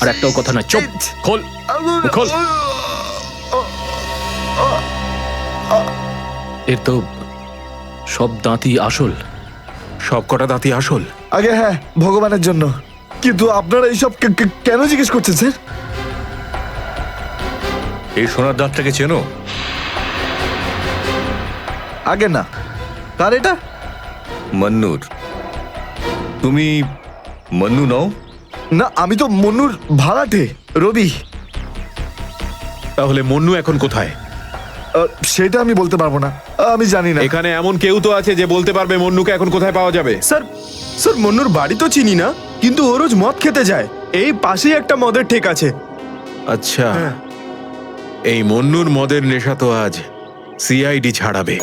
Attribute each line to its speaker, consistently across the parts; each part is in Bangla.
Speaker 1: আর একটাও কথা না, চুপ। খোল, খোল। এর তো সব দাঁতই আসল।
Speaker 2: সব কটা দাঁতই আসল?
Speaker 3: আগে হ্যাঁ, ভগবানের জন্য। কিন্তু আপনারা এইসব কেন জিজ্ঞেস করছেন স্যার?
Speaker 2: এই সোনার দাঁতটাকে চেনো?
Speaker 3: আগে না। কার এটা?
Speaker 2: মন্নুর। তুমি মন্নু নও?
Speaker 3: না, আমি তো মন্নুর ভাড়াটে, রবি।
Speaker 2: তাহলে মন্নু এখন কোথায়?
Speaker 3: সেটা আমি বলতে পারবো না, আমি জানি না।
Speaker 2: এখানে এমন কেউ তো আছে যে বলতে পারবে মন্নুকে এখন কোথায় পাওয়া যাবে?
Speaker 4: স্যার মন্নুর বাড়ি তো চিনি না, কিন্তু ও রোজ মদ খেতে যায়। এই পাশেই একটা মদের ঠেক আছে।
Speaker 2: আচ্ছা, এই মন্নুর মদের নেশা তো আজ সিআইডি ছাড়াবে।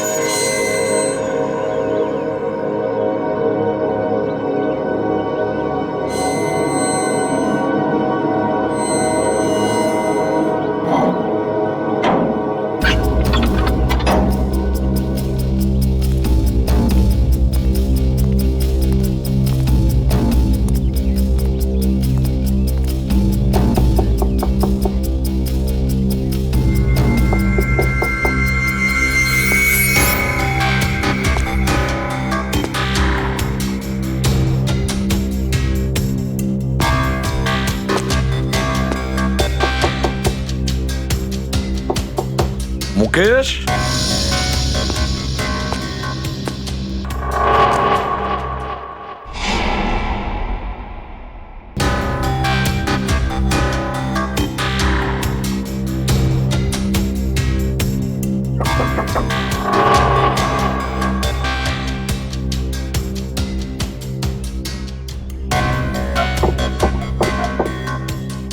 Speaker 5: মুকেশ,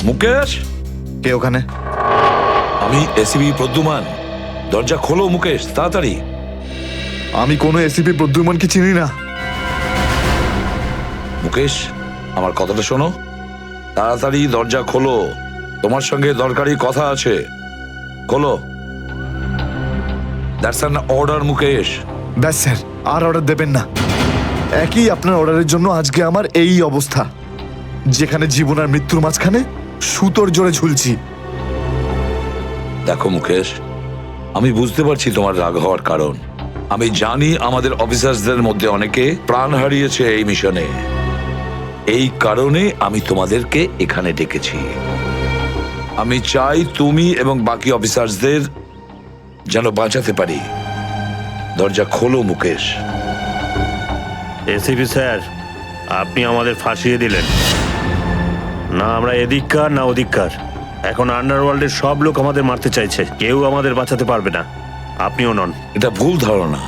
Speaker 5: মুকেশ,
Speaker 3: কে ওখানে?
Speaker 5: আমি এসিবি প্রদ্যুমান। দরজা খোলো মুকেশ, তাড়াতাড়ি।
Speaker 3: আমি কোনো এসিপি প্রদ্যুমনকে চিনি না।
Speaker 5: মুকেশ, আমার কথাটা শোনো, তাড়াতাড়ি দরজা খোলো, তোমার সঙ্গে দরকারি কথা আছে। খোলো। That's an order Mukesh.
Speaker 3: ব্যাস স্যার, আর অর্ডার দেবেন না। একই আপনার অর্ডারের জন্য আজকে আমার এই অবস্থা, যেখানে জীবন আর মৃত্যুর মাঝখানে সুতোর জোরে ঝুলছি।
Speaker 5: দেখো মুকেশ, আমি বুঝতে পারছি তোমার রাগ হওয়ার কারণ। আমি জানি আমাদের অফিসারদের মধ্যে অনেকে প্রাণ হারিয়েছে এই মিশনে। এই কারণে আমি তোমাদেরকে এখানে ডেকেছি। আমি চাই তুমি এবং বাকি অফিসারদের যেন বাঁচাতে পারি। দরজা খোলো মুকেশ।
Speaker 6: এসিপি স্যার, আপনি আমাদের ফাঁসিয়ে দিলেন। না আমরা এদিককার না ওদিককার। এখন আন্ডারওয়ার্ল্ডের সব লোক আমাদের মারতে চাইছে, কেউ আমাদের বাঁচাতে পারবে না, আপনিও নন।
Speaker 5: এটা ভুল ধারণা,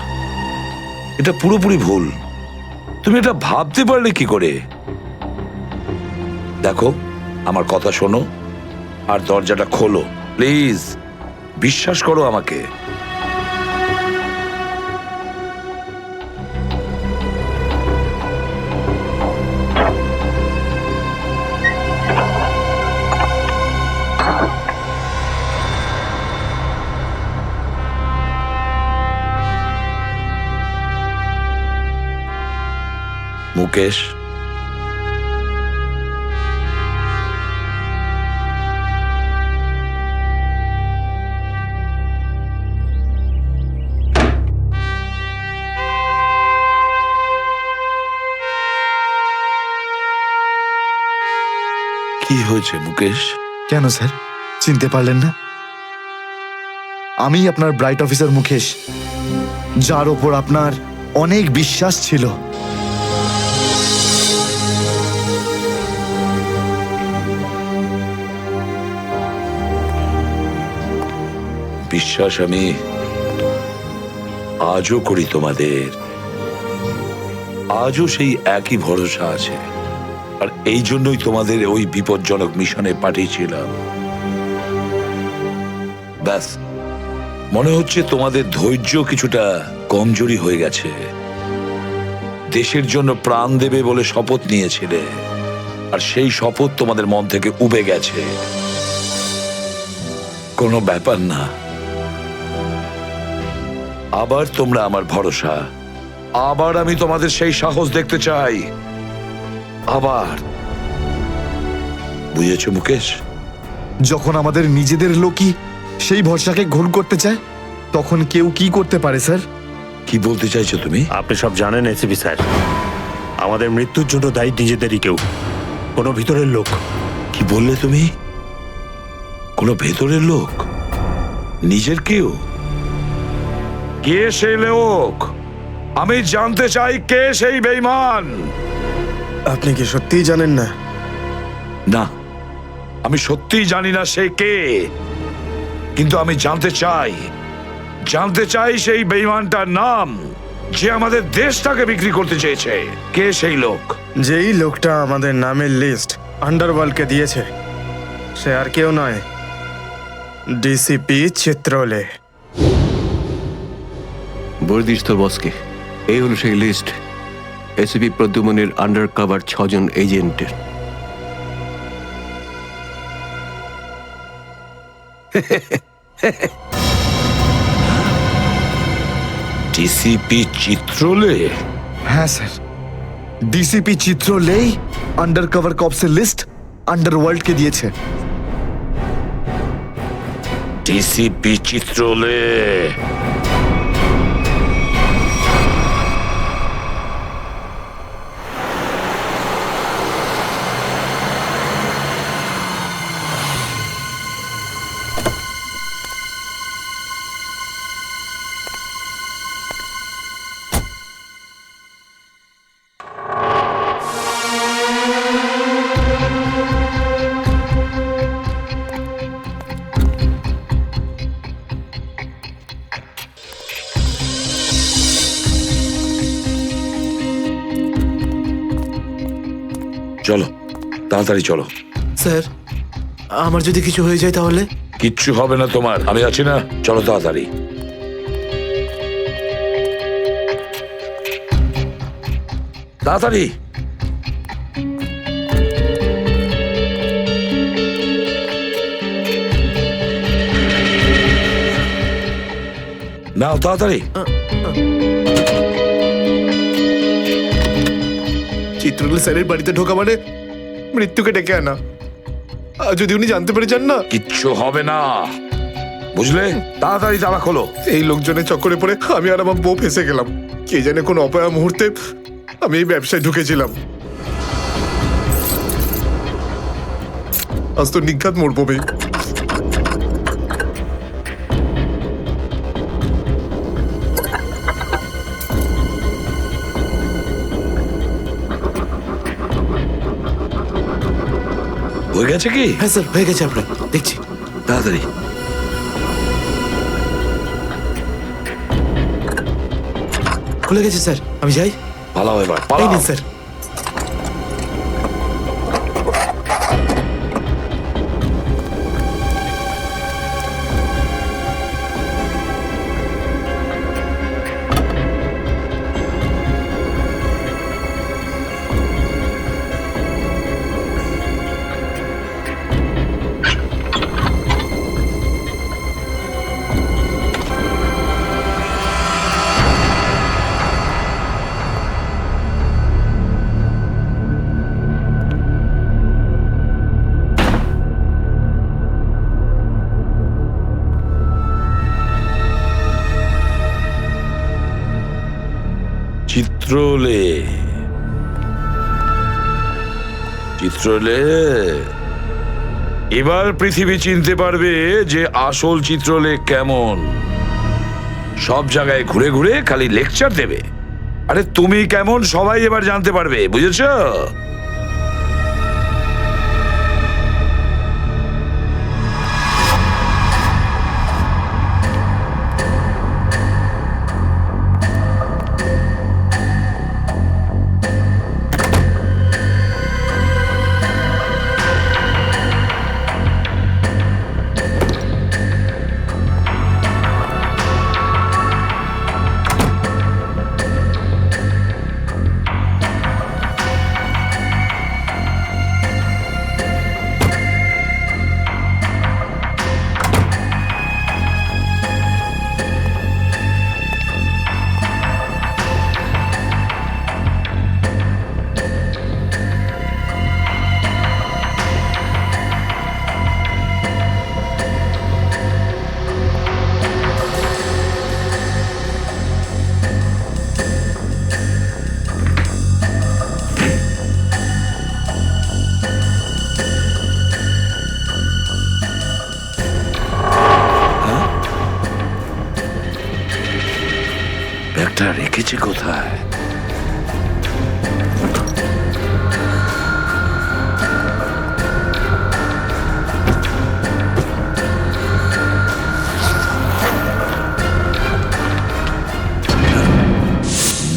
Speaker 5: এটা পুরোপুরি ভুল। তুমি এটা ভাবতে পারলে কি করে? দেখো, আমার কথা শোনো আর দরজাটা খোলো প্লিজ। বিশ্বাস করো আমাকে। মুকেশ, কি হয়েছে মুকেশ?
Speaker 3: কেন স্যার, চিনতে পারলেন না? আমি আপনার ব্রাইট অফিসার মুকেশ, যার ওপর আপনার অনেক বিশ্বাস ছিল।
Speaker 5: বিশ্বাস আমি আজও করি তোমাদের। আজও সেই একই ভরসা আছে, আর এই জন্যই তোমাদের ওই বিপজ্জনক মিশনে পাঠিয়েছিলাম। ব্যাস, মনে হচ্ছে তোমাদের ধৈর্য কিছুটা কমজোরি হয়ে গেছে। দেশের জন্য প্রাণ দেবে বলে শপথ নিয়েছিলে, আর সেই শপথ তোমাদের মন থেকে উবে গেছে। কোনো ব্যাপার না, আবার তোমরা আমার ভরসা। আবার আমি তোমাদের সেই সাহস দেখতে চাই। আবার বুঝেছো মুকেশ?
Speaker 3: যখন আমাদের নিজেদের লোকই সেই ভরসাকে ঘোল করতে চায়, তখন কেউ কি করতে পারে স্যার?
Speaker 5: কি বলতে চাইছো তুমি?
Speaker 6: আপনি সব জানেন এসিপি স্যার, আমাদের মৃত্যুর জন্য দায়ী নিজেদেরই কেউ, কোনো ভিতরের লোক।
Speaker 5: কি বললে তুমি? কোনো ভেতরের লোক? নিজের কেউ? কে সেই লোক? আমি জানতে চাই কে সেই বেঈমান।
Speaker 4: আপনি কি সত্যিই জানেন না?
Speaker 5: না, আমি সত্যিই জানি না সে কে, কিন্তু আমি জানতে চাই সেই বেঈমানটার নাম, যে আমাদের দেশটাকে বিক্রি করতে চেয়েছে। কে সেই লোক?
Speaker 4: যেই লোকটা আমাদের নামের লিস্ট আন্ডারওয়ার্ল্ডকে দিয়েছে, সে আর কেউ নয়, ডিসিপি চিত্রলে।
Speaker 7: বলে দিস তোর বসকে, এই হলো সেই লিস্ট এসিপি প্রদ্যুমনের আন্ডার কভার 6 জন এজেন্টের।
Speaker 5: ডিসিপি চিত্রলে?
Speaker 3: হ্যাঁ স্যার, ডিসিপি চিত্রলেই আন্ডার কভার কপসের লিস্ট আন্ডারওয়ার্ল্ডকে দিয়েছে।
Speaker 5: ডিসিপি চিত্রলে? চলো, তাড়াতাড়ি চলো।
Speaker 8: স্যার, আমার যদি কিছু হয়ে যায় তাহলে?
Speaker 5: কিচ্ছু হবে না তোমার, আমি আছি না। চলো তাড়াতাড়ি। তাড়াতাড়ি। নাও তাড়াতাড়ি।
Speaker 4: চিত্রলে স্যারের বাড়িতে ঢোকা মানে মৃত্যুকে ডেকে আনা। আর যদি উনি জানতে পেরে যান না,
Speaker 5: কিচ্ছু হবে না, বুঝলে? তাড়াতাড়ি তালা খোলো।
Speaker 4: এই লোকজনের চক্করে পড়ে আমি আর আমার বউ ফেসে গেলাম। কে জানে কোন অপয়া মুহূর্তে আমি এই ব্যবসায় ঢুকেছিলাম। আজ তো নিঘাত মরবো ভাই।
Speaker 5: হয়ে গেছে কি?
Speaker 8: হ্যাঁ স্যার, হয়ে গেছে, আপনার দেখছি।
Speaker 5: তাড়াতাড়ি।
Speaker 8: খুলে গেছে স্যার, আমি যাই।
Speaker 5: পালাও এবার,
Speaker 8: এই
Speaker 5: পালাও।
Speaker 8: নিন স্যার।
Speaker 5: চিত্রলে, চিত্রলে, এবার পৃথিবী চিনতে পারবে যে আসল চিত্রলে কেমন। সব জায়গায় ঘুরে ঘুরে খালি লেকচার দেবে। আরে তুমি কেমন সবাই এবার জানতে পারবে, বুঝেছো? রেখেছে কোথায়?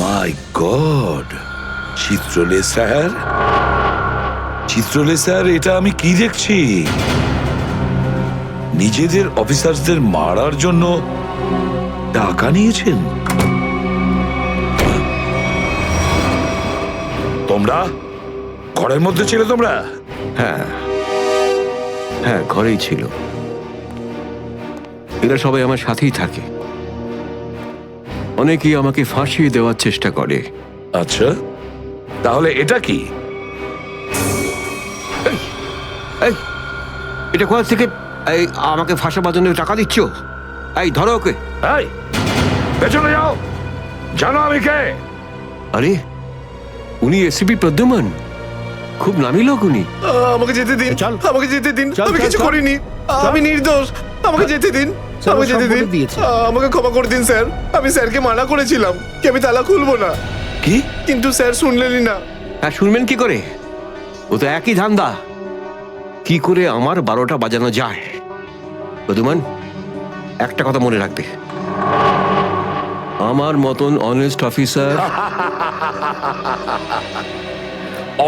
Speaker 5: মাই গড, চিত্রলে স্যার, চিত্রলে স্যার, এটা আমি কি দেখছি? নিজেদের অফিসারদের মারার জন্য টাকা নিয়েছেন তোমরা? ঘরের মধ্যে ছিলে তোমরা?
Speaker 7: হ্যাঁ হ্যাঁ, ঘরেই ছিল। এরা সবাই আমার সাথেই থাকে। অনেকেই আমাকে ফাঁসিয়ে দেওয়ার চেষ্টা করে।
Speaker 5: আচ্ছা, তাহলে এটা কি?
Speaker 7: এই, এটা কোথা থেকে এই আমাকে ফাঁসাবার জন্য টাকা দিচ্ছ? এই ধরো ওকে।
Speaker 5: এই, পেছনে যাও, জানো আমি কে?
Speaker 7: আরে, উনি এসিপি প্রদ্যুমান, খুব নামি লোক উনি।
Speaker 4: আমাকে যেতে দিন, আমাকে যেতে দিন, আমি কিছু করিনি, আমি নির্দোষ, আমাকে যেতে দিন, আমাকে যেতে দিন, আমাকে ক্ষমা করে দিন স্যার। আমি স্যারকে মানা করেছিলাম কি আমি তালা খুলবো না,
Speaker 5: কি?
Speaker 4: কিন্তু স্যার শুনলেনই না।
Speaker 7: হ্যাঁ, শুনবেন কি করে? ও তো একই ধান্দা। কি করে আমার 12টা বাজানো যায়? প্রদ্যুমান, একটা কথা মনে রাখবে, আমার মতন honest officer,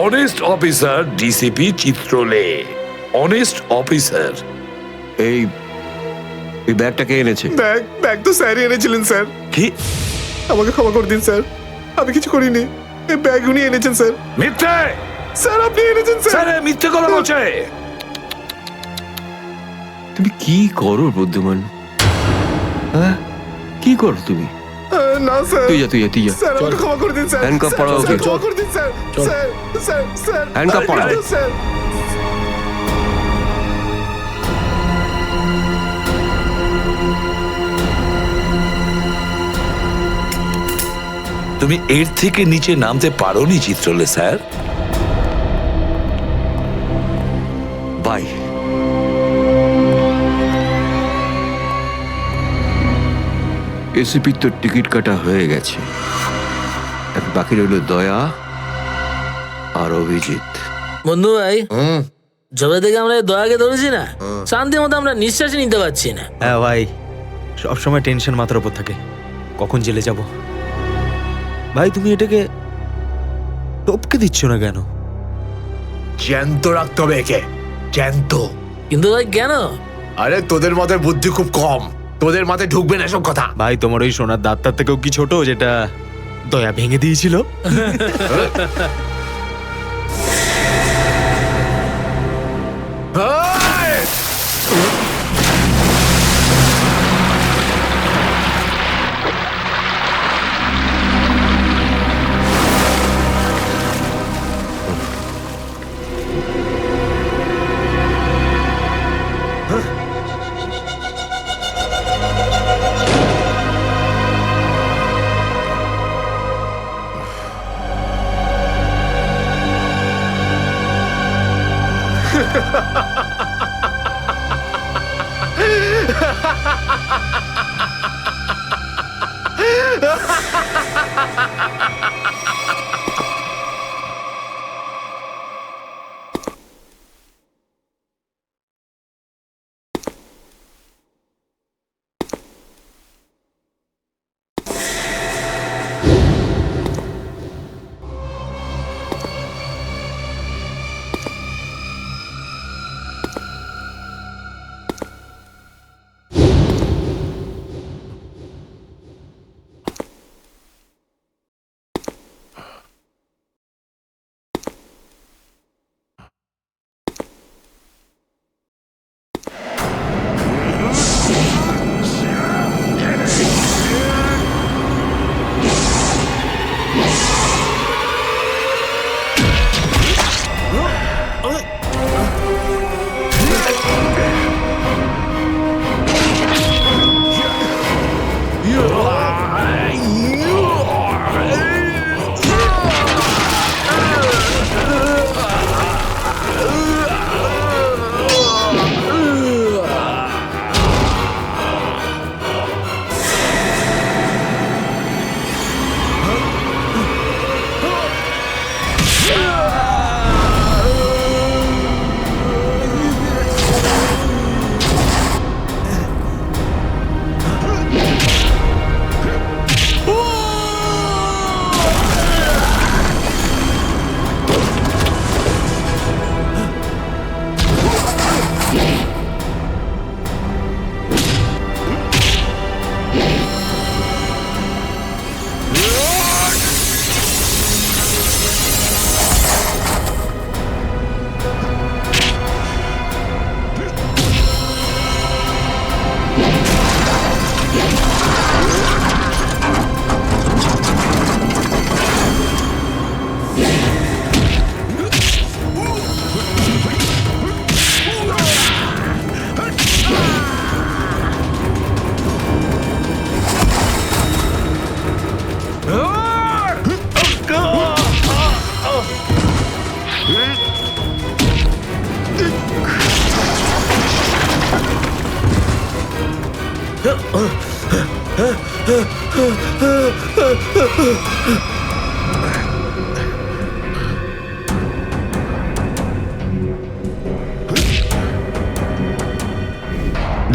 Speaker 5: honest officer DCP Chitrole, honest officer.
Speaker 7: এই এই ব্যাগটাকে এনেছে।
Speaker 4: ব্যাগ তো স্যারই এনেছিলেন স্যার।
Speaker 5: কি?
Speaker 4: আমাকে ক্ষমা করে দিন স্যার, আমি কিছু করিনি, এই ব্যাগ উনি এনেছেন স্যার।
Speaker 5: মিথ্যে!
Speaker 4: স্যার আপনি এনেছেন স্যার।
Speaker 5: স্যার, মিথ্যে কথা বলছে।
Speaker 7: তুমি কি করো প্রদ্যুমান? হ্যাঁ, কি করো তুমি?
Speaker 4: না স্যার,
Speaker 7: তুই যা, তুই যা, তুই যা।
Speaker 4: স্যার আমাকে ক্ষমা করে দিন স্যার।
Speaker 7: হ্যান্ডকাফ
Speaker 4: স্যার,
Speaker 7: পরাও
Speaker 4: স্যার,
Speaker 7: ওকে।
Speaker 4: ক্ষমা করে দিন sir. Sir, sir, sir,
Speaker 7: handcuff
Speaker 4: আমি
Speaker 7: পরাও।
Speaker 4: নির্দোষ, স্যার।
Speaker 5: তুমি এর থেকে নিচে নামতে পারোনি চিত্রলে স্যার।
Speaker 7: বাই। এসিপির তো টিকিট কাটা হয়ে গেছে, এখন বাকি রইল দয়া আর অভিজিৎ।
Speaker 9: বন্ধু ভাই, যবে থেকে আমরা এই দয়াকে ধরেছি না, শান্তি মতো আমরা নিঃশ্বাসই নিতে পারছি না।
Speaker 10: হ্যাঁ ভাই, সব সময় টেনশন মাথার উপর থাকে, কখন জেলে যাব। ভাই তুমি এটাকে টপকে দিচ্ছ না কেন?
Speaker 3: জ্যান্ত রাখতে হবে একে, জ্যান্ত।
Speaker 9: কিন্তু ভাই কেন?
Speaker 3: আরে তোদের মাথায় বুদ্ধি খুব কম, তোদের মাথায় ঢুকবে না এসব কথা।
Speaker 10: ভাই তোমার ওই সোনার দাঁতটার থেকেও কি ছোট যেটা দয়া ভেঙে দিয়েছিল?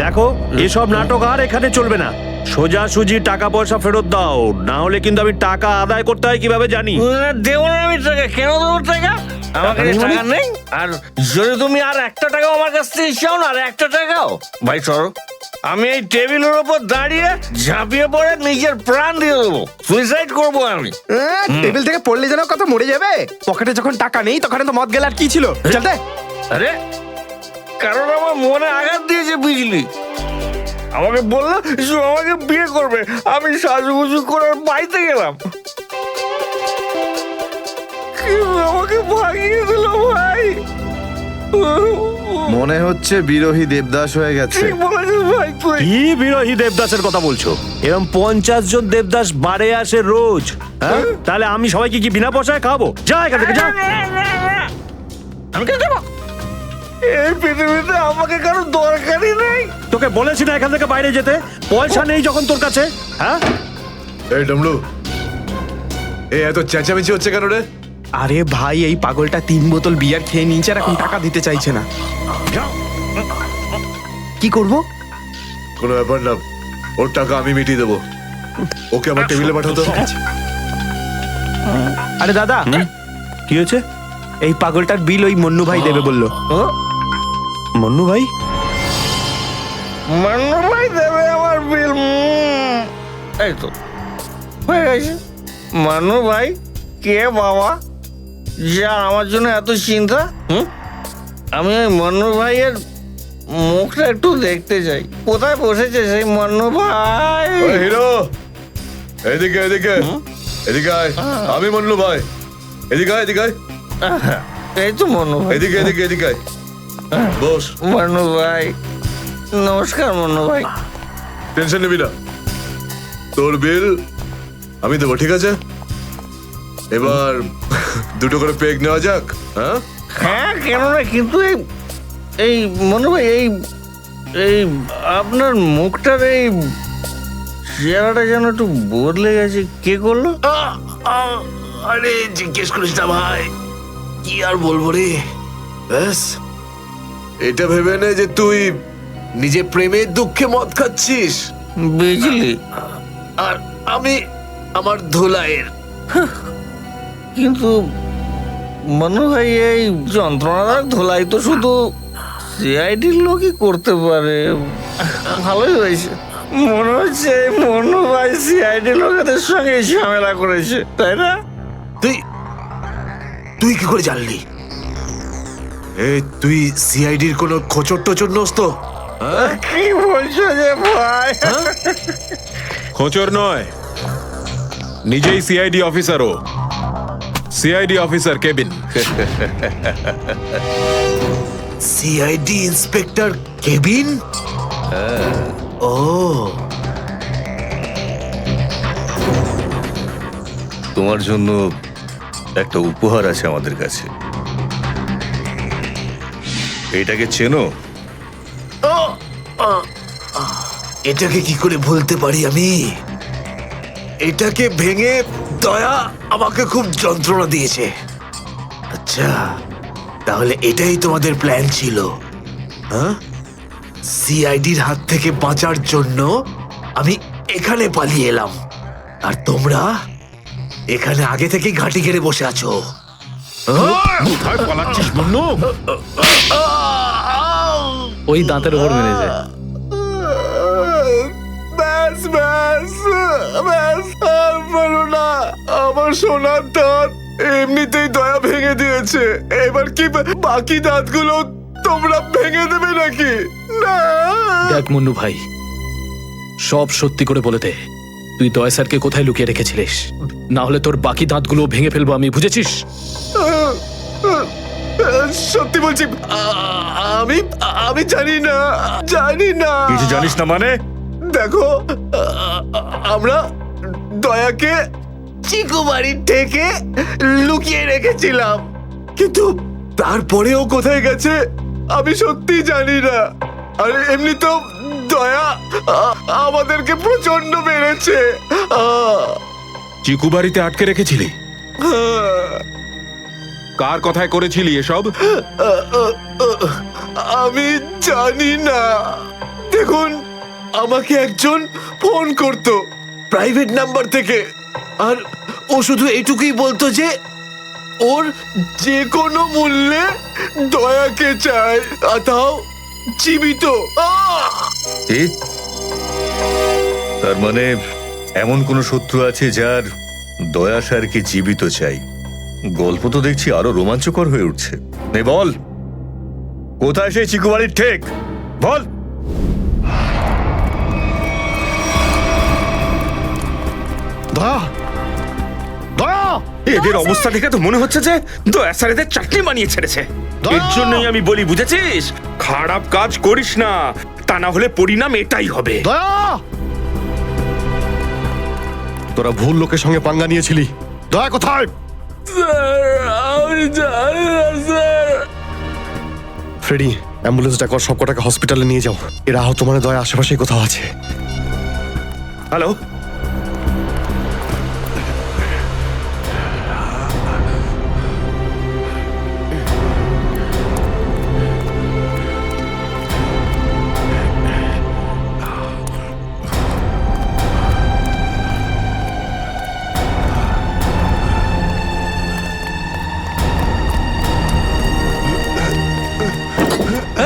Speaker 6: দেখো এসব নাটক আর এখানে চলবে না। সোজাসুজি টাকা পয়সা ফেরত দাও, না হলে কিন্তু আমি টাকা আদায় করতে হয় কিভাবে জানি।
Speaker 11: দেবো না আমি টাকা, কেন দেবো টাকা? আমার কাছে টাকা নেই। আর যদি তুমি আর একটা টাকাও আমার কাছ থেকে চাও না, আর একটা টাকাও, ভাই সরো, আমি এই টেবিলের ওপর দাঁড়িয়ে ঝাঁপিয়ে পড়ে নিজের প্রাণ দিয়ে দেবো, সুইসাইড করবো আমি।
Speaker 4: টেবিল থেকে পড়লে যেন কত মরে যাবে। পকেটে যখন টাকা নেই তখন তো মদ গেলে আর কি ছিল। চলতে
Speaker 11: আরে কারণ আমার মনে আঘাত দিয়েছে বিজলি। আমাকে বললো আমাকে বিয়ে করবে, আমি সাজুগুজু করে বাড়িতে গেলাম, আমাকে ভাগিয়ে দিল ভাই।
Speaker 3: মনে হচ্ছে বিরোহী দেবদাস হয়ে গেছে।
Speaker 11: ঠিক বলেছিস ভাই তুই।
Speaker 6: কি বিরোহী দেবদাসের কথা বলছো? এরকম 50 জন দেবদাস বাড়ে আসে রোজ, হ্যাঁ? তাহলে আমি সবাইকে কি বিনা পয়সায় খাবো? যা এখান থেকে যা।
Speaker 11: আমি কেন যাবো? এই পৃথিবীতে আমাকে কারো দরকারই নেই।
Speaker 6: তোকে বলেছি না এখান থেকে বাইরে যেতে? পয়সা নেই যখন তোর কাছে, হ্যাঁ?
Speaker 4: এই ডমরু, এই এত চেঁচামেচি হচ্ছে কেন রে?
Speaker 12: আরে ভাই, এই পাগলটা 3 বোতল বিয়ার খেয়ে নিয়েছে আর এখন টাকা দিতে চাইছে না। কি করব?
Speaker 4: কোনো ব্যাপার না, ওর টাকা আমি মিটিয়ে দেবো। ওকে আমার টেবিলে পাঠাতো।
Speaker 12: আরে দাদা,
Speaker 6: কি হয়েছে?
Speaker 12: এই পাগলটার বিল ওই মন্নু ভাই দেবে বললো।
Speaker 6: মন্নু ভাই?
Speaker 11: মান্নু ভাই দেবে আমার বিল? এই তো হয়ে গেছে। মান্নু ভাই কে বাবা, যা আমার জন্য এত চিন্তা? আমি ওই মান্নু ভাইয়ের মুখটা একটু দেখতে চাই। কোথায় বসেছে সেই মান্নু ভাই?
Speaker 4: ওই হিরো, এদিকে এদিকে এদিকে আয়। আমি মন্নু ভাই, এদিকে আয়, এদিকে আয়।
Speaker 11: এই তো মান্নু ভাই,
Speaker 4: এদিকে এদিকে এদিকে আয়। বস।
Speaker 11: মান্নু ভাই নমস্কার। মান্নু ভাই
Speaker 4: টেনশন নিবি না, তোর বিল আমি দেবো, ঠিক আছে? এবার দুটো করে পেগ নেওয়া যাক। হ্যাঁ
Speaker 11: হ্যাঁ, কেন না, কিন্তু এই মনে ভাই এই আপনার মুখটার এই চেহারাটা যেন একটু বদলে গেছে। কে করলো?
Speaker 8: আরে জিজ্ঞেস করিস না ভাই, কি আর বলবো রে। ব্যাস,
Speaker 4: এটা ভেবে নে যে তুই নিজে প্রেমের দুঃখে মদ খাচ্ছিস,
Speaker 11: বিজলি,
Speaker 8: আর আমি আমার ধুলাইয়ের।
Speaker 11: কিন্তু মনে হয় এই যন্ত্রণাদায়ক ধোলাই তো শুধু সিআইডির লোকই করতে পারে। ভালোই হয়েছে, মনে হচ্ছে মনু ভাই সিআইডি লোকেদের সঙ্গে ঝামেলা করেছে, তাই না?
Speaker 8: তুই কি করে জানলি?
Speaker 4: তুই সিআইডির কোনো খোঁচর টোচর নোস তো?
Speaker 11: কি বলছো যে ভাই?
Speaker 2: খোঁচর নয়, নিজেই সিআইডি অফিসারও। CID officer Kevin.
Speaker 8: CID inspector Kevin? ও,
Speaker 4: তোমার জন্য একটা উপহার আছে আমাদের কাছে। এটাকে চেনো?
Speaker 8: এটাকে কি করে ভুলতে পারি আমি? এটাকে ভেঙে দয়া আমাকে খুব যন্ত্রণা দিয়েছে। আচ্ছা, তাহলে এটাই তোমাদের প্ল্যান ছিল, হ্যাঁ? সিআইডির হাত থেকে বাঁচার জন্য আমি এখানে পালিয়ে এলাম, আর তোমরা এখানে আগে থেকে ঘাঁটি ঘেরে বসে আছো।
Speaker 2: কোথায় পালাচ্ছিস মন্নু?
Speaker 1: ওই দাঁতের ওপর মেরেছে।
Speaker 4: ব্যাস ব্যাস ব্যাস, আর বলো না। আমার সোনার দাঁত এমনিতেই দয়া ভেঙে দিয়েছে, এবার কি বাকি দাঁতগুলো তোমরা ভেঙে দেবে নাকি? না।
Speaker 1: দেখ মুন্নু ভাই, সব সত্যি করে বলে দে, তুই দয়া স্যারকে কোথায় লুকিয়ে রেখেছিলিস? না হলে তোর বাকি দাঁতগুলো ভেঙে ফেলবো আমি, বুঝেছিস?
Speaker 4: সত্যি বলছি, আমি আমি জানি না, জানি না।
Speaker 13: কিছু জানিস না মানে?
Speaker 4: দেখো, আমরা দয়াকে চিকু বাড়ির থেকে লুকিয়ে রেখেছিলাম, কিন্তু তারপরেও কোথায় গেছে আমি সত্যি জানি না। আর এমনি তো দয়া আমাদেরকে প্রচন্ড মেরেছে।
Speaker 2: চিকু বাড়িতে আটকে রেখেছিলি? কার কথায় করেছিলি এসব?
Speaker 4: আমি জানি না। দেখুন, আমাকে একজন ফোন করতো প্রাইভেট নাম্বার থেকে, আর ও শুধু এইটুকুই বলতো যে ওর যে কোনো মূল্যে দয়াকে চায়, আর তাও জীবিত।
Speaker 13: কি? তার মানে এমন কোন শত্রু আছে যার দয়া স্যারকে জীবিত চাই? গল্প তো দেখছি আরো রোমাঞ্চকর হয়ে উঠছে। নে বল, কোথায় সেই চিকু বাড়ির ঠেক? বল।
Speaker 12: দয়া, দয়া!
Speaker 10: এদের অবস্থা দেখে তো মনে হচ্ছে যে দয়া স্যার এদের চাটনি বানিয়ে ছেড়েছে। এর জন্যই আমি বলি, বুঝেছিস, খারাপ কাজ করিস না, তা না হলে পরিণাম এটাই হবে।
Speaker 12: দয়া! তোরা ভুল লোকের সঙ্গে পাঙ্গা নিয়েছিলি। দয়া কোথায়?
Speaker 9: আমি জানি না স্যার।
Speaker 12: ফ্রেডি, অ্যাম্বুলেন্স ডাকো, সব কটাকে হসপিটালে নিয়ে যাও। এরা আহত মানে দয়া আশেপাশে কোথাও আছে।
Speaker 10: হ্যালো,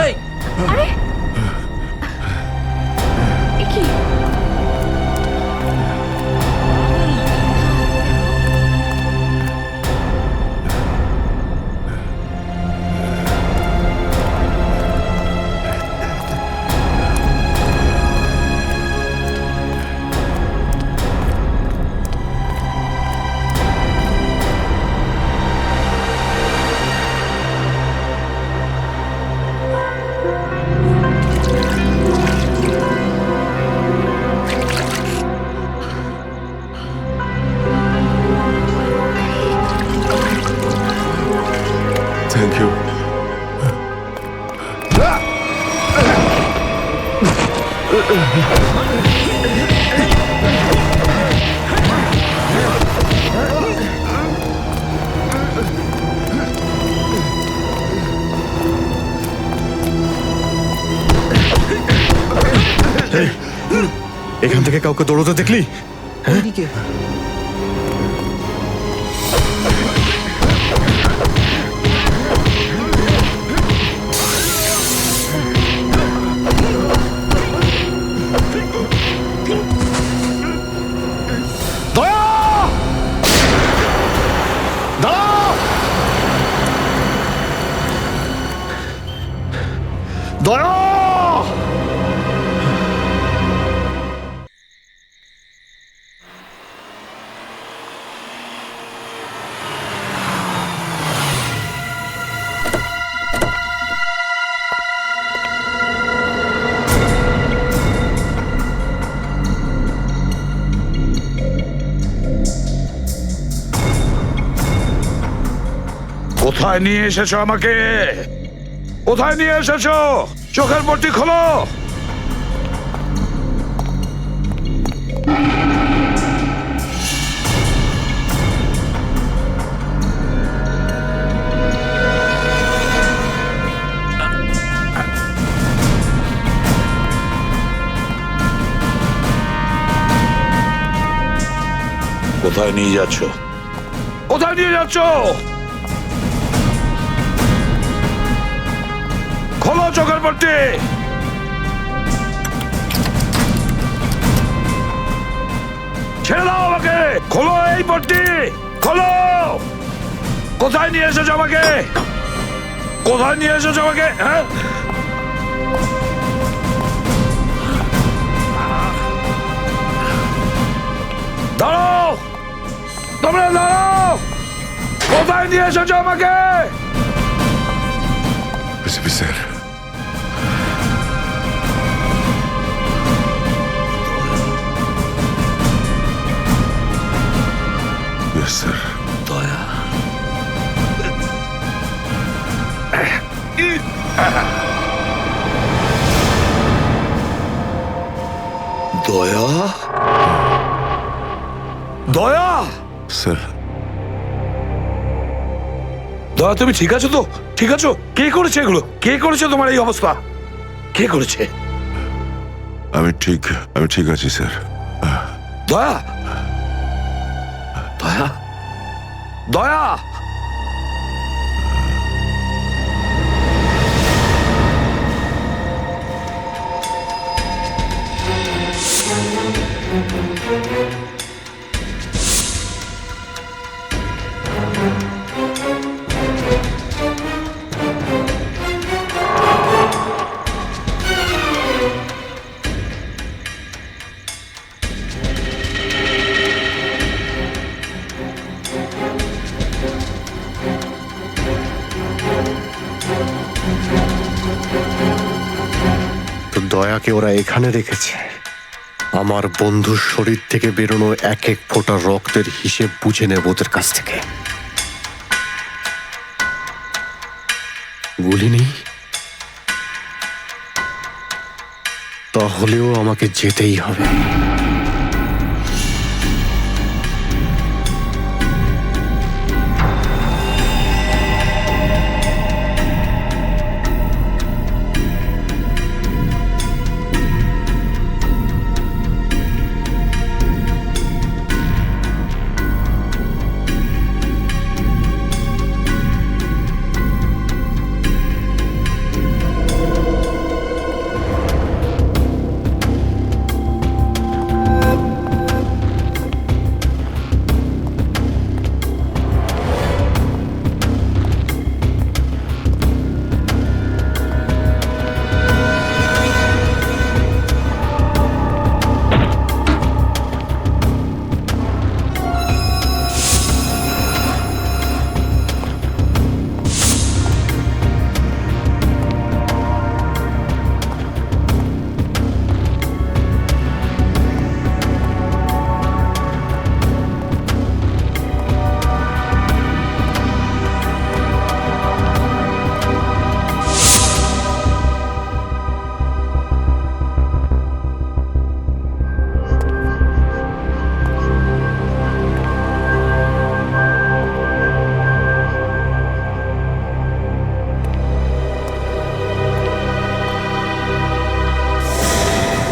Speaker 9: এই,
Speaker 3: থ্যাংক ইউ। এখান থেকে কাউকে দৌড়তে দেখলি? দয়া!
Speaker 5: কোথায় নিয়ে এসেছো আমাকে? কোথায় নিয়ে এসেছো? চোখের পট্টি খোলো। কোথায় নিয়ে যাচ্ছ? কোথায় নিয়ে যাচ্ছ? খোলো চোখের পট্টি। ছেড়ে দাও আমাকে, খোলো এই পট্টি, খোলো। কোথায় নিয়ে এসেছো আমাকে, কোথায় নিয়ে এসেছো আমাকে? হ্যাঁ, দাঁড়াও, তোমরা দাঁড়াও, কোথায় নিয়ে এসেছো আমাকে?
Speaker 14: স্যার, স্যার,
Speaker 5: দয়া, দয়া, দয়া,
Speaker 14: স্যার,
Speaker 5: দয়া, তুমি ঠিক আছো তো? ঠিক আছো? কে করেছে এগুলো? কে করেছে তোমার এই অবস্থা? কে করেছে?
Speaker 14: আমি ঠিক আছি স্যার।
Speaker 5: দয়া, দয়া, দয়া,
Speaker 12: তো দয়াকে ওরা এখানে রেখেছে আমার বন্ধুর শরীর থেকে বেরোনো এক এক ফোঁটা রক্তের হিসেব বুঝে নেব ওদের কাছ থেকে। গুলি নেই, তাহলেও আমাকে যেতেই হবে।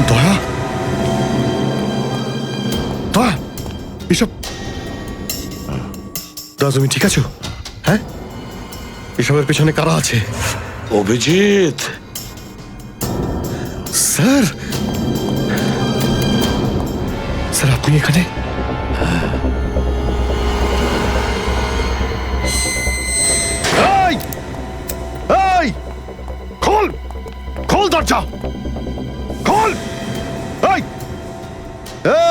Speaker 12: দয়া, দয়া, এসব দয়া, তুমি ঠিক আছো? হ্যাঁ, এসবের পেছনে কারা আছে?
Speaker 5: অভিজিৎ,
Speaker 12: স্যার, স্যার আপনি এখানে? এই, এই, খোল, খোল দরজা, খোল। এই,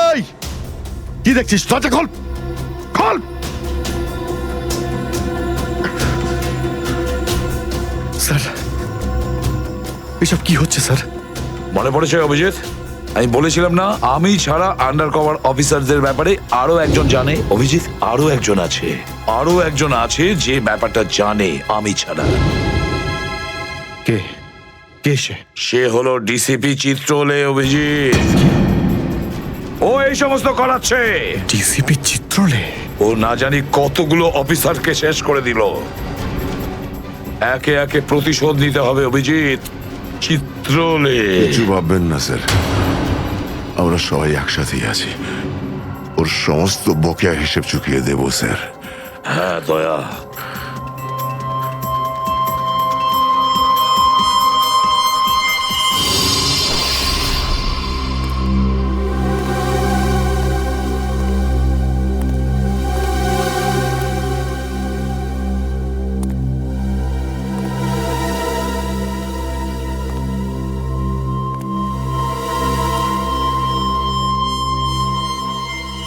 Speaker 12: এই, কি দেখছিস? দরজা খোল, খোল। স্যার, এসব কি হচ্ছে স্যার?
Speaker 5: মনে পড়েছে অভিজিৎ? আমি বলেছিলাম না, আমি ছাড়া আন্ডার কভার অফিসারদের ব্যাপারে আরো একজন জানে। অভিজিৎ, আরো একজন আছে, আরো একজন আছে যে ব্যাপারটা জানে আমি ছাড়া।
Speaker 12: কে? কে সে?
Speaker 5: সে হলো ডিসিপি চিত্রলে। অভিজিৎ, ও এই সমস্ত করাচ্ছে।
Speaker 12: ডিসিপি চিত্রলে?
Speaker 5: ও না জানি কতগুলো অফিসারকে শেষ করে দিল। একে একে প্রতিশোধ নিতে হবে অভিজিৎ। চিত্রলে,
Speaker 14: কিছু ভাববেন না স্যার, আমরা সবাই একসাথেই আছি। ওর সমস্ত বকেয়া হিসেব চুকিয়ে দেব স্যার।
Speaker 5: হ্যাঁ দয়া,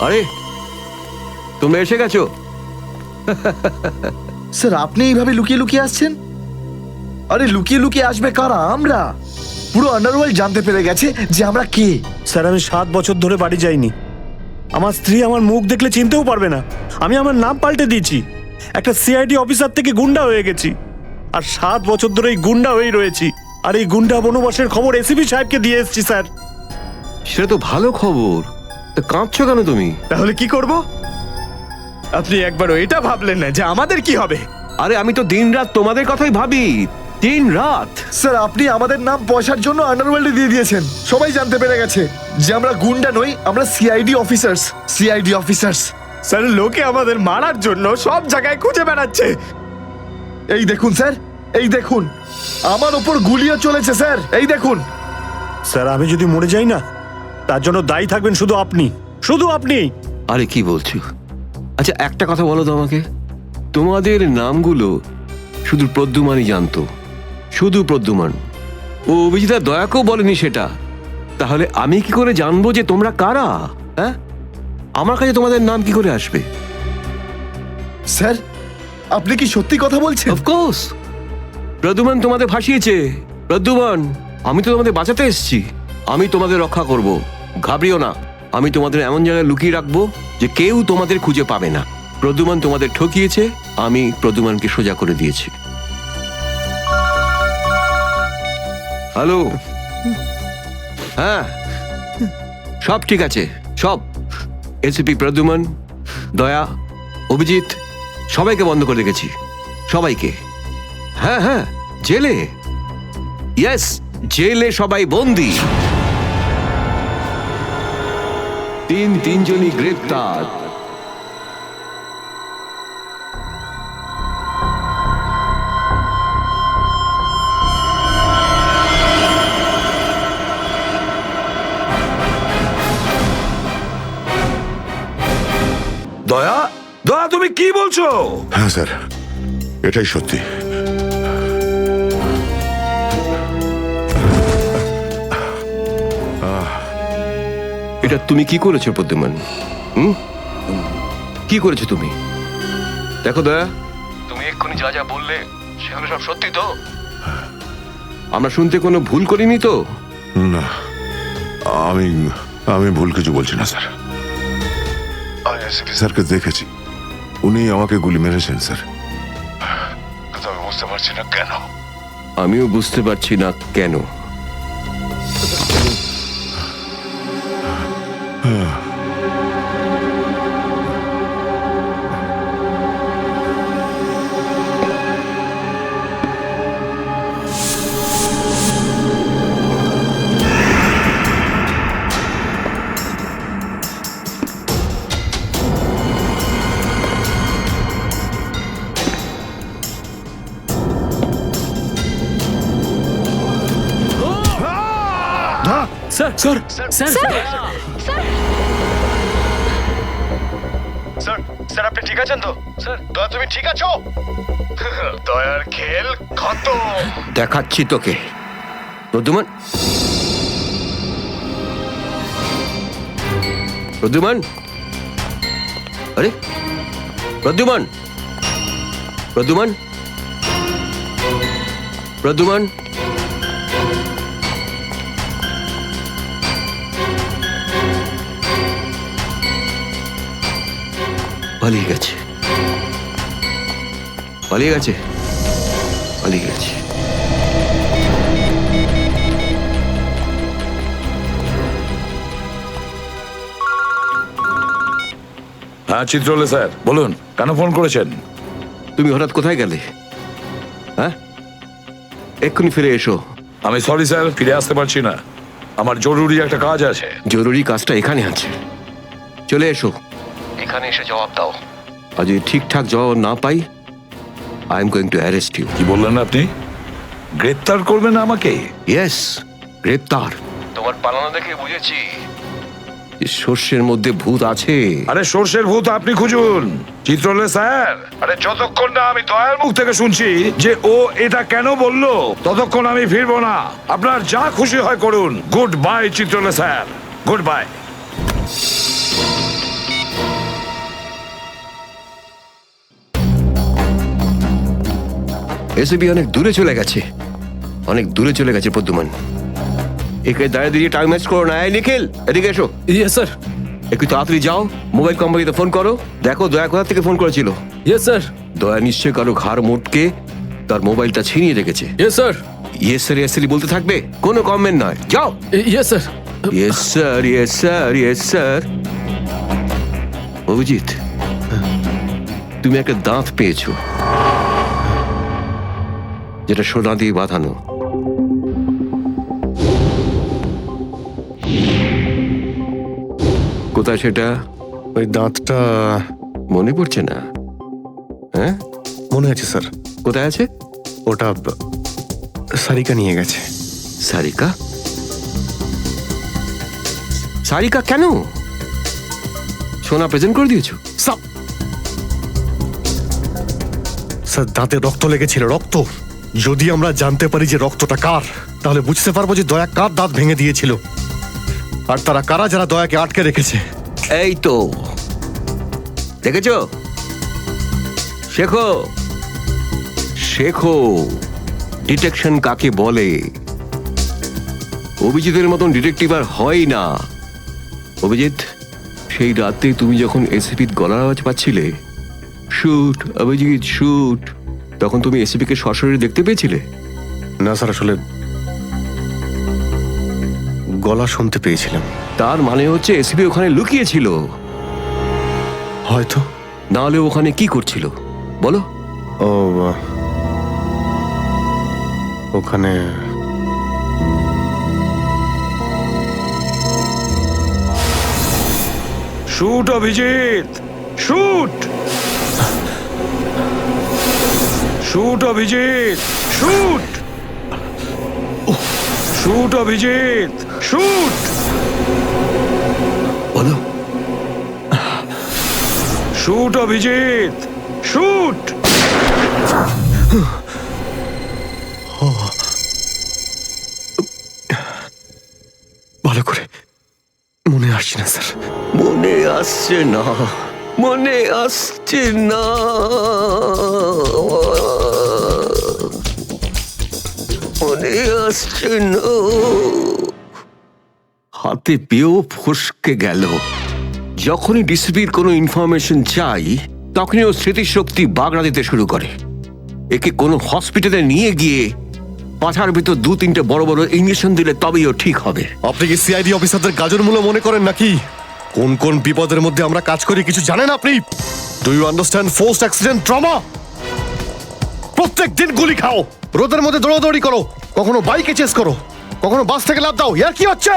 Speaker 7: আরে তোমরা এসে গেছো?
Speaker 3: স্যার আপনি এইভাবে লুকিয়ে লুকিয়ে আসছেন? আরে লুকিয়ে লুকিয়ে আসবে কারা? আমরা। পুরো আন্ডারওয়ার্ল্ড জানতে পেরে গেছে যে আমরা কে।
Speaker 6: স্যার আমি 7 বছর ধরে বাড়ি যাইনি। আমার স্ত্রী আমার মুখ দেখলে চিনতেও পারবে না। আমি আমার নাম পাল্টে দিয়েছি, একটা সিআইডি অফিসার থেকে গুন্ডা হয়ে গেছি। আর 7 বছর ধরে এই গুন্ডা হয়েই রয়েছি। আর এই গুন্ডা বনবাসের খবর এসিপি সাহেবকে দিয়ে এসেছি স্যার।
Speaker 7: সেটা তো ভালো খবর, তা কাঁদছো কেন তুমি?
Speaker 4: তাহলে কি করব? আপনি একবারও এটা ভাবলেন না যে আমাদের কি হবে?
Speaker 7: আরে আমি তো দিনরাত তোমাদের কথাই ভাবি, দিনরাত।
Speaker 3: স্যার আপনি আমাদের নাম পয়সার জন্য আন্ডারওয়ার্ল্ডে দিয়ে দিয়েছেন। সবাই জানতে পেরে গেছে যে আমরা গুন্ডা নই, আমরা CID officers. CID officers.
Speaker 4: Sir লোকে আমাদের মারার জন্য সব জায়গায় খুঁজে বেড়াচ্ছে।
Speaker 3: এই দেখুন স্যার, এই দেখুন, আমার ওপর গুলিও চলেছে স্যার, এই দেখুন।
Speaker 6: স্যার আমি যদি মরে যাই না, তার জন্য দায়ী থাকবেন শুধু আপনি, শুধু আপনি।
Speaker 7: আরে কি বলছো? আচ্ছা একটা কথা বলো তো আমাকে, তোমাদের নামগুলো শুধু প্রদ্যুমানই জানতো, শুধু প্রদ্যুমান। ও অভিজিৎ দয়াকেও বলেনি সেটা। তাহলে আমি কি করে জানবো যে তোমরা কারা? হ্যাঁ, আমার কাছে তোমাদের নাম কি করে আসবে?
Speaker 3: স্যার আপনি কি সত্যি কথা বলছেন?
Speaker 7: অফকোর্স, প্রদ্যুমান তোমাদের ভাসিয়েছে। প্রদ্যুমান, আমি তো তোমাদের বাঁচাতে এসেছি, আমি তোমাদের রক্ষা করব, ঘাবড়িও না। আমি তোমাদের এমন জায়গায় লুকিয়ে রাখবো যে কেউ তোমাদের খুঁজে পাবে না। প্রদ্যুমান তোমাদের ঠকিয়েছে, আমি প্রদ্যুমানকে সোজা করে দিয়েছি। হ্যালো, হ্যাঁ সব ঠিক আছে, সব। এসিপি প্রদ্যুমান, দয়া, অভিজিৎ সবাইকে বন্ধ করে রেখেছি, সবাইকে। হ্যাঁ হ্যাঁ, জেলে, ইয়েস জেলে সবাই বন্দি। তিনজনই গ্রেপ্তার।
Speaker 5: দয়া, দয়া তুমি কি বলছো?
Speaker 14: হ্যাঁ স্যার, এটাই সত্যি।
Speaker 7: এটা তুমি কি করেছো প্রদ্যুমান? কি করেছো তুমি? দেখো দয়া, তুমি এক্ষুনি যা যা বললে সেগুলো সব সত্যি তো? আমরা শুনতে কোনো ভুল করিনি তো?
Speaker 14: না, আমি আমি ভুল কিছু বলছি না স্যার। আমি এসিপি স্যারকে দেখেছি, উনি আমাকে গুলি মেরেছেন স্যার। কিন্তু আমি বুঝতে পারছি না কেন।
Speaker 7: আমিও বুঝতে পারছি না কেন।
Speaker 1: Sir sir sir
Speaker 3: sir, sir আপনি ঠিক আছেন তো? স্যার দয়া তুমি ঠিক আছো? দয়ার খেল খতম।
Speaker 7: দেখাচ্ছি তোকে প্রদ্যুমান। প্রদ্যুমান, আরে প্রদ্যুমান, প্রদ্যুমান, প্রদ্যুমান, পালিয়ে গেছে, পালিয়ে গেছে, পালিয়ে গেছে।
Speaker 5: হ্যাঁ চিত্রলে স্যার, বলুন কেন ফোন করেছেন?
Speaker 7: তুমি হঠাৎ কোথায় গেলে? হ্যাঁ, এক্ষুনি ফিরে এসো।
Speaker 5: আমি সরি স্যার, ফিরে আসতে পারছি না, আমার জরুরি একটা কাজ আছে।
Speaker 7: জরুরি কাজটা এখানে আছে, চলে এসো। এখানে এসে জবাব দাও। আর যদি ঠিকঠাক জবাব না পাই, I am going to arrest you.
Speaker 5: কি বললেন আপনি? গ্রেপ্তার করবেন আমাকে?
Speaker 7: ইয়েস, গ্রেপ্তার। তোমার পালানো দেখে বুঝেছি সর্ষের মধ্যে ভূত আছে।
Speaker 5: আরে সর্ষের ভূত আপনি খুঁজুন চিত্রলে স্যার। আরে যতক্ষণ না আমি দয়ার মুখ থেকে শুনছি যে ও এটা কেন বললো, ততক্ষণ আমি ফিরবো না। আপনার যা খুশি হয় করুন। Good bye Chitrole sir, good bye.
Speaker 7: ACP অনেক দূরে চলে গেছে, অনেক দূরে চলে গেছে প্রদ্যুমান। একে দাঁড়িয়ে দিয়ে টাইম ওয়েস্ট করো না। এই নিখিল, এদিকে এসো।
Speaker 1: Yes sir.
Speaker 7: একটু তাড়াতাড়ি যাও, মোবাইল কোম্পানিতে ফোন করো, দেখো দয়া কোথা থেকে ফোন করেছিল।
Speaker 1: Yes sir.
Speaker 7: দয়া নিশ্চয় কারো ঘাড় মোটকে তার মোবাইলটা ছিনিয়ে রেখেছে।
Speaker 1: Yes sir.
Speaker 7: Yes sir yes sir বলতে থাকবে, কোনো কমেন্ট নয়। যাও।
Speaker 1: Yes sir.
Speaker 7: Yes sir yes sir yes sir. Abhijit, তুমি একটা দাঁত পেয়েছো, যেটা সোনা দিয়ে বাঁধানো। কোথায় সেটা?
Speaker 12: ওই দাঁতটা
Speaker 7: মনে পড়ছে না? হ্যাঁ,
Speaker 12: মনে আছে স্যার।
Speaker 7: কোথায় আছে?
Speaker 12: ওটা সারিকা নিয়ে গেছে।
Speaker 7: সারিকা? সারিকা কেন? সোনা প্রেজেন্ট করে দিয়েছো?
Speaker 12: স্যার, দাঁতে রক্ত লেগেছিল, রক্ত। যদি আমরা জানতে পারি যে রক্তটা কার, তাহলে বুঝতে পারবো যে দয়া কার দাঁত ভেঙে দিয়েছিল, আর তারা কারা যারা দয়াকে আটকে রেখেছে।
Speaker 7: এই তো দেখেছো, শেখো শেখো ডিটেকশন কাকে বলে। অভিজিতের মতন ডিটেকটিভ আর হয় না। অভিজিৎ, সেই রাতে তুমি যখন এসিপির গলার আওয়াজ পাচ্ছিলে, শুট অভিজিৎ শুট, তখন তুমি এসিপিকে সরাসরি দেখতে পেয়েছিলে?
Speaker 12: না স্যার, আসলে গলা শুনতে পেয়েছিলাম।
Speaker 7: তার মানে হচ্ছে এসিপি ওখানে লুকিয়েছিল।
Speaker 12: হয়তো।
Speaker 7: না হলে ওখানে কি করছিল বলো?
Speaker 12: ও, ওখানে
Speaker 5: shoot Abhijit, shoot shoot Abhijit, shoot shoot Abhijit, shoot
Speaker 7: বলো।
Speaker 5: Shoot Abhijit, shoot.
Speaker 12: ভালো করে মনে আসছে না স্যার।
Speaker 7: মনে আসছে না, মনে আসছে না। মনে আসছে না। হাতে পেয়েও ফসকে গেল। যখনই ডিসিপির কোনো ইনফরমেশন চাই, তখনই ও স্মৃতিশক্তি বাগড়া দিতে শুরু করে। একে কোনো হসপিটালে নিয়ে গিয়ে পাছার ভিতর 2-3টে বড় বড় ইঞ্জেকশন দিলে তবেই ও ঠিক হবে।
Speaker 12: আপনি কি সিআইডি অফিসারদের গাজর মূল্য মনে করেন নাকি? কোন কোন বিপদের মধ্যে আমরা কাজ করি কিছু জানেন আপনি? Do you understand forced accident trauma? প্রত্যেক দিন গুলি খাও, রোদের মধ্যে দৌড়াদৌড়ি করো, কখনো বাইকে চেস করো, কখনো বাস থেকে লাফ দাও। ইয়ার কি হচ্ছে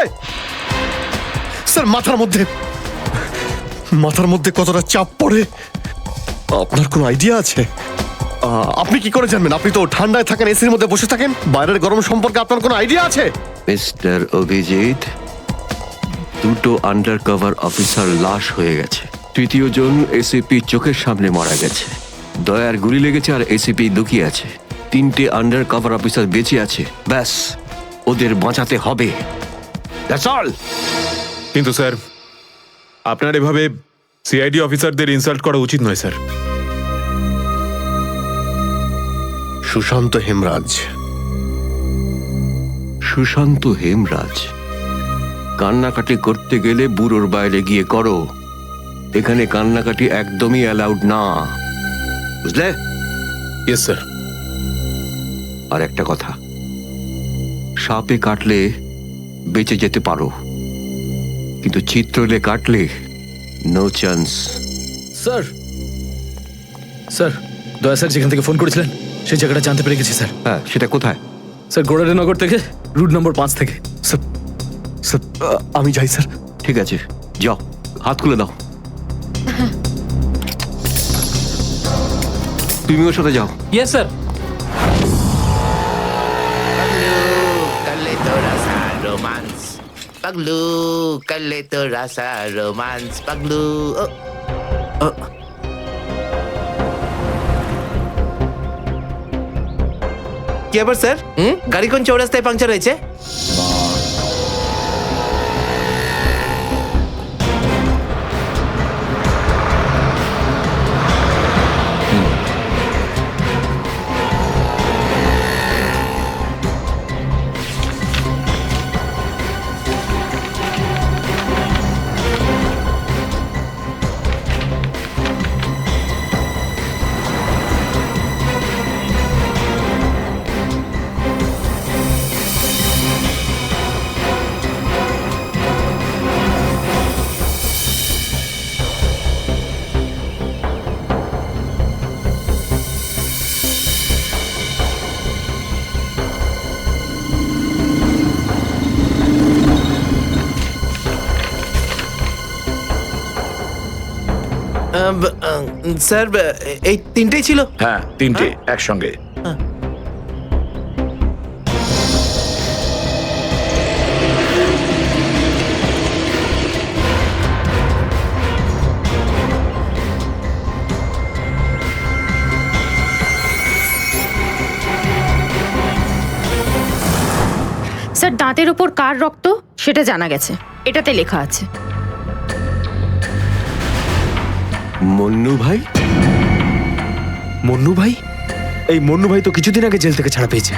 Speaker 12: স্যার? মাথার মধ্যে কতটা চাপ পড়ে আপনার কোনো আইডিয়া আছে? আপনি কি করে জানবেন? আপনি তো ঠান্ডায় থাকেন, এসির মধ্যে বসে থাকেন। বাইরের গরম সম্পর্কে আপনার কোনো আইডিয়া আছে?
Speaker 7: মিস্টার অভিজিৎ, 2টো আন্ডার কভার অফিসার লাশ হয়ে গেছে। 3য় জন এসিপি চোখের সামনে মারা গেছে। দয়ার গুলি লেগেছে আর এসিপি লুকিয়ে আছে। 3টে আন্ডার কভার অফিসার বেঁচে আছে। ব্যাস, ওদের বাঁচাতে হবে। That's all.
Speaker 2: কিন্তু স্যার, আপনার এভাবে সিআইডি অফিসারদের ইনসাল্ট করা উচিত নয় স্যার।
Speaker 12: সুশান্ত হেমরাজ।
Speaker 7: সুশান্ত হেমরাজ? কান্নাকাটি করতে গেলে বুড়োর বাইরে গিয়ে করো। এখানে কান্নাকাটি একদমই অ্যালাউড না, বুঝলে?
Speaker 1: Yes sir.
Speaker 7: আর একটা কথা, সাপে কাটলে বেঁচে যেতে পারো, কিন্তু চিত্রলে কাটলে নো চান্স।
Speaker 1: স্যার, স্যার, দয়া স্যার যেখান থেকে ফোন করেছিলেন সেই জায়গাটা জানতে পেরে গেছি স্যার।
Speaker 7: হ্যাঁ, সেটা কোথায়?
Speaker 1: স্যার, গোড়ারেনগর থেকে, রুট নম্বর 5 থেকে।
Speaker 12: স্যার, আমি যাই স্যার।
Speaker 7: ঠিক আছে, যাও, হাত খুলে দাও। তুমি ওর সাথে যাও।
Speaker 9: Yes sir.
Speaker 8: Paglu, kalito rasa romance. Paglu. কি ব্যাপার স্যার? গাড়ি কোন চৌরাস্তায় পাংচার হয়েছে?
Speaker 4: স্যার এই তিনটেই ছিল।
Speaker 5: হ্যাঁ, তিনটে একসঙ্গে।
Speaker 15: স্যার, দাঁতের ওপর কার রক্ত সেটা জানা গেছে, এটাতে লেখা আছে।
Speaker 7: মন্নু ভাই?
Speaker 6: মন্নু ভাই? এই মন্নু ভাই তো কিছুদিন আগে জেল থেকে ছাড়া পেয়েছে।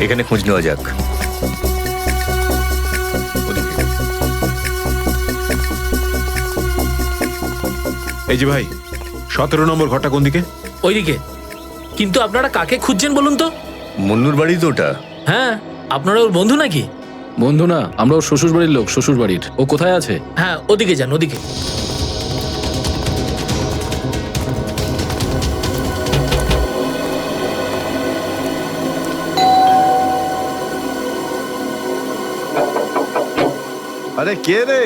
Speaker 13: এখানে খোঁজ নেওয়া যাক।
Speaker 2: এই যে ভাই, 17 নম্বর ঘরটা কোন দিকে?
Speaker 9: ওইদিকে। কিন্তু আপনারা কাকে খুঁজছেন বলুন তো?
Speaker 13: মন্নুর বাড়ি তো ওটা।
Speaker 9: হ্যাঁ, আপনারা ওর বন্ধু নাকি?
Speaker 1: বন্ধু না, আমরা ওর শ্বশুর বাড়ির লোক। শ্বশুর বাড়ির। ও কোথায় আছে?
Speaker 9: হ্যাঁ, ওদিকে যান, ওদিকে।
Speaker 3: আরে কে রে?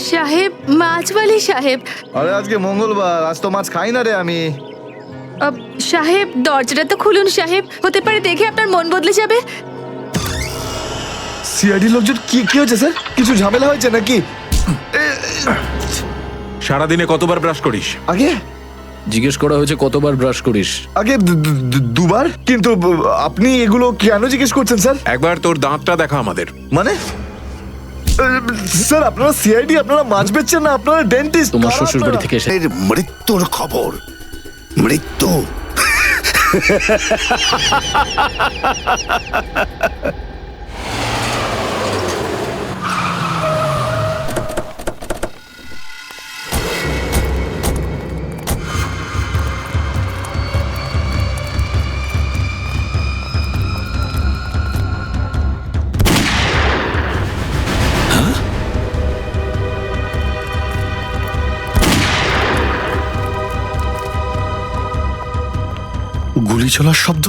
Speaker 15: সাহেব, মাছওয়ালি সাহেব।
Speaker 3: আরে আজকে মঙ্গলবার, আজ তো মাছ খাই না রে আমি।
Speaker 15: সাহেব, দরজাটা তো খুলুন সাহেব, হতে পারে দেখে আপনার মন বদলে যাবে।
Speaker 3: সিআইডি লোকজন কি কি হয়েছে স্যার? কিছু ঝামেলা হয়েছে নাকি?
Speaker 2: সারাদিনে কতবার ব্রাশ করিস?
Speaker 3: আগে
Speaker 1: জিজ্ঞেস করা হয়েছে কতবার ব্রাশ করিস।
Speaker 3: আগে দুবার। কিন্তু আপনি এগুলো কেন জিজ্ঞেস করছেন স্যার?
Speaker 2: একবার তোর দাঁতটা দেখা আমাদের।
Speaker 3: মানে স্যার, আপনারা সিআইডি, আপনারা মাছ বেচছেন না, আপনারা ডেন্টিস্ট।
Speaker 1: তোমার শ্বশুর বাড়ি থেকে এসে
Speaker 8: মৃত্যুর খবর। মৃত্যু।
Speaker 12: গুলি চলার শব্দ।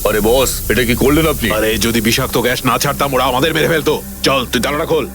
Speaker 13: আরে বস, এটা কি করলেন আপনি?
Speaker 2: আরে যদি বিষাক্ত গ্যাস না ছাড়তাম ওরা আমাদের মেরে ফেলতো। চল তুই তালাটা খোল।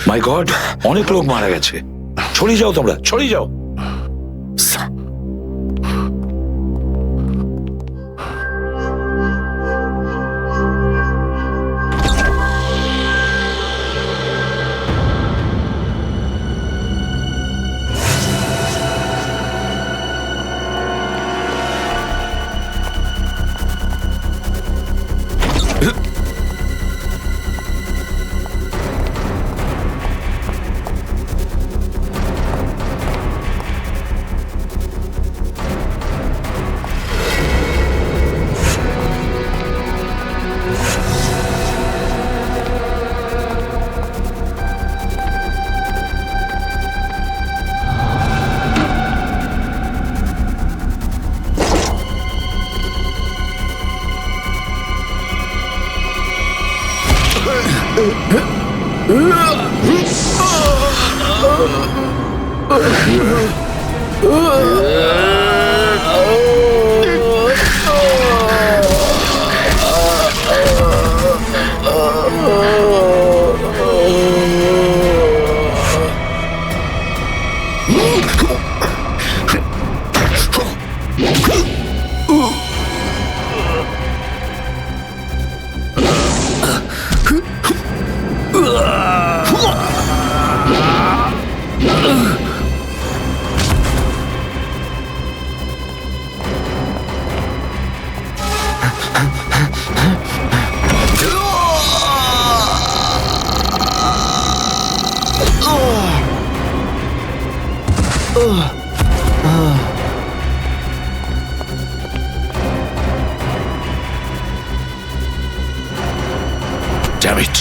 Speaker 5: মাই গড, অনেক লোক মারা গেছে। ছড়িয়ে যাও তোমরা, ছড়িয়ে যাও। Damn it.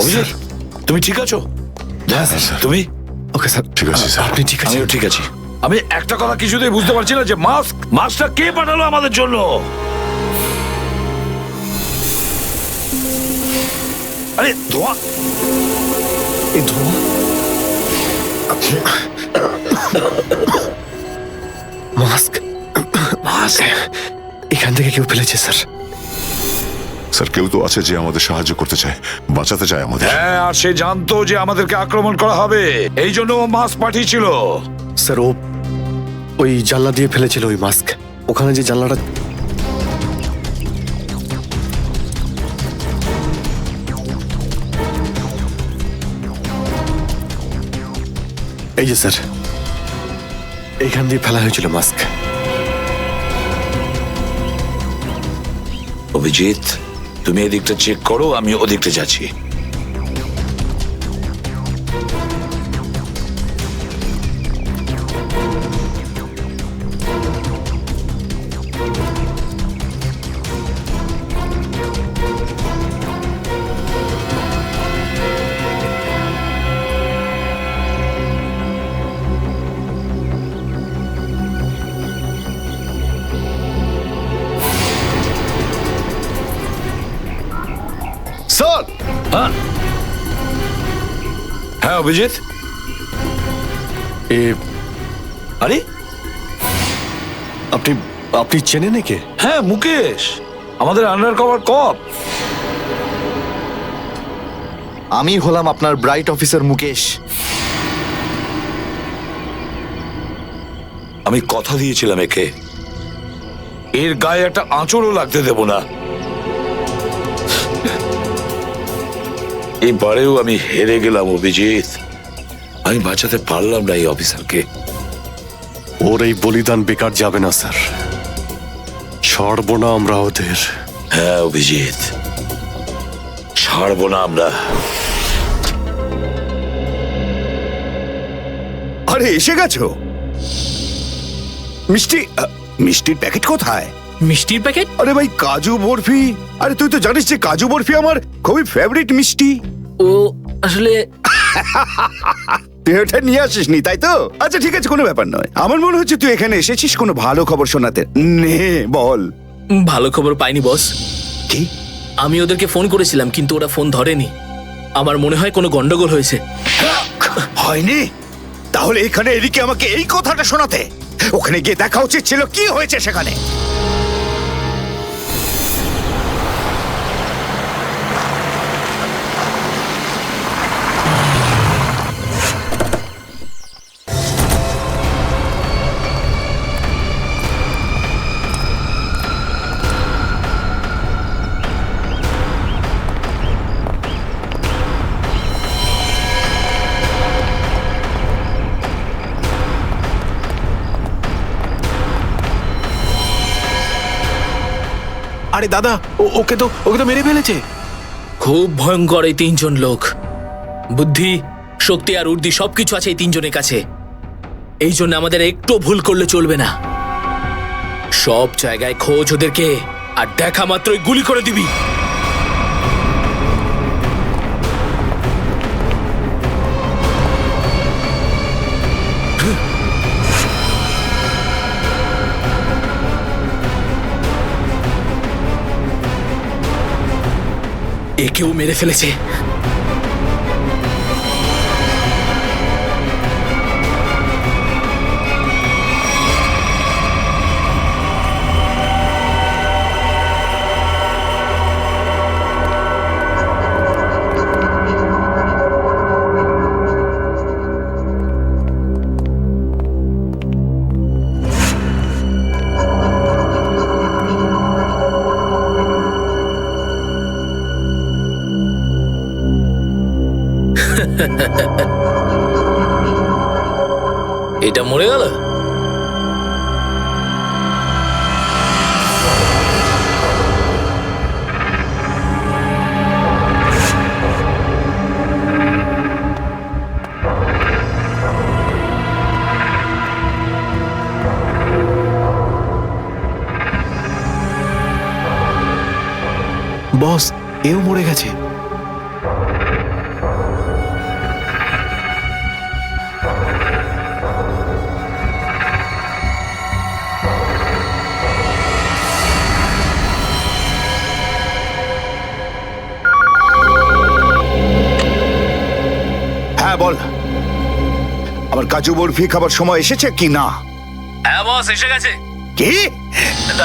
Speaker 5: অভিজিৎ, তুমি ঠিক আছো? তুমি?
Speaker 14: ওকে স্যার, ঠিক আছে স্যার।
Speaker 12: আপনি ঠিক আছে?
Speaker 5: আমিও ঠিক আছি। আমি একটা কথা কিছুতেই বুঝতে পারছি না যে মাস্কটা কে পাঠালো আমাদের জন্য? আরে ধোঁয়া,
Speaker 12: এই ধোঁয়া, মাস্ক, এখান থেকে কেউ ফেলেছে স্যার।
Speaker 14: স্যার, কেউ তো আছে যে আমাদের সাহায্য করতে চায়, বাঁচাতে চায় আমাদের।
Speaker 5: হ্যাঁ, আর সে জানতো যে আমাদেরকে আক্রমণ করা হবে, এই জন্য ও মাস্ক পাঠিয়েছিল।
Speaker 12: স্যার, ও ওই জানলা দিয়ে ফেলেছিল ওই মাস্ক। ওখানে যে জানলাটা, এই যে স্যার, এইখান দিয়ে ফেলা হয়েছিল মাস্ক।
Speaker 5: অভিজিৎ, তুমি এদিকটা চেক করো, আমি ওদিকটা যাচ্ছি।
Speaker 3: স্যার,
Speaker 5: হ্যাঁ অভিজিৎ, আরে
Speaker 12: আপনি আপনি চেনেন একে?
Speaker 5: হ্যাঁ, মুকেশ, আমাদের আন্ডার কভার কপ।
Speaker 3: আমি হলাম আপনার ব্রাইট অফিসার মুকেশ।
Speaker 5: আমি কথা দিয়েছিলাম একে, এর গায়ে একটা আঁচড়ও লাগতে দেব না। এবারেও আমি হেরে গেলাম অভিজিৎ। আমি বাঁচাতে পারলাম না এই অফিসারকে।
Speaker 12: ওর এই বলিদান বেকার যাবে না স্যার, ছাড়বো না আমরা ওদের।
Speaker 5: হ্যাঁ অভিজিৎ, ছাড়বো না আমরা।
Speaker 8: আরে এসে গেছো? মিষ্টির প্যাকেট কোথায়?
Speaker 9: মিষ্টির প্যাকেট?
Speaker 8: আরে ভাই, কাজু বরফি। আরে তুই তো জানিস যে কাজু বরফি আমার খুবই ফেভারিট মিষ্টি।
Speaker 9: ও আসলে
Speaker 8: তুই ওটা নিয়ে আসিসনি, তাই তো? আচ্ছা ঠিক আছে, কোনো ব্যাপার নয়। আমার মনে হচ্ছে তুই এখানে এসেছিস কোনো ভালো খবর শোনাতে। নে বল।
Speaker 9: ভালো খবর পাইনি বস।
Speaker 8: কি?
Speaker 9: আমি ওদেরকে ফোন করেছিলাম কিন্তু ওরা ফোন ধরেনি। আমার মনে হয় কোনো গন্ডগোল হয়েছে।
Speaker 8: হয়নি? তাহলে এখানে এদিকে আমাকে এই কথাটা শোনাতে? ওখানে গিয়ে দেখা উচিত ছিল কি হয়েছে সেখানে।
Speaker 4: আরে দাদা, ওকে তো মেরে ফেলেছে।
Speaker 9: খুব ভয়ঙ্কর এই তিনজন লোক। বুদ্ধি, শক্তি আর উর্দি সবকিছু আছে এই তিনজনের কাছে। এই জন্য আমাদের একটু ভুল করলে চলবে না।
Speaker 1: সব জায়গায় খোঁজ ওদেরকে, আর দেখা মাত্রই গুলি করে দিবি। একেও মেরে ফেলেছে।
Speaker 9: এটা মরে গেল।
Speaker 4: বস, এও মরে গেছে।
Speaker 8: হ্যাঁ বল, আমার কাজু বরফি খাবার সময় এসেছে কি না?
Speaker 9: হ্যাঁ বস, এসে গেছে।
Speaker 8: কি?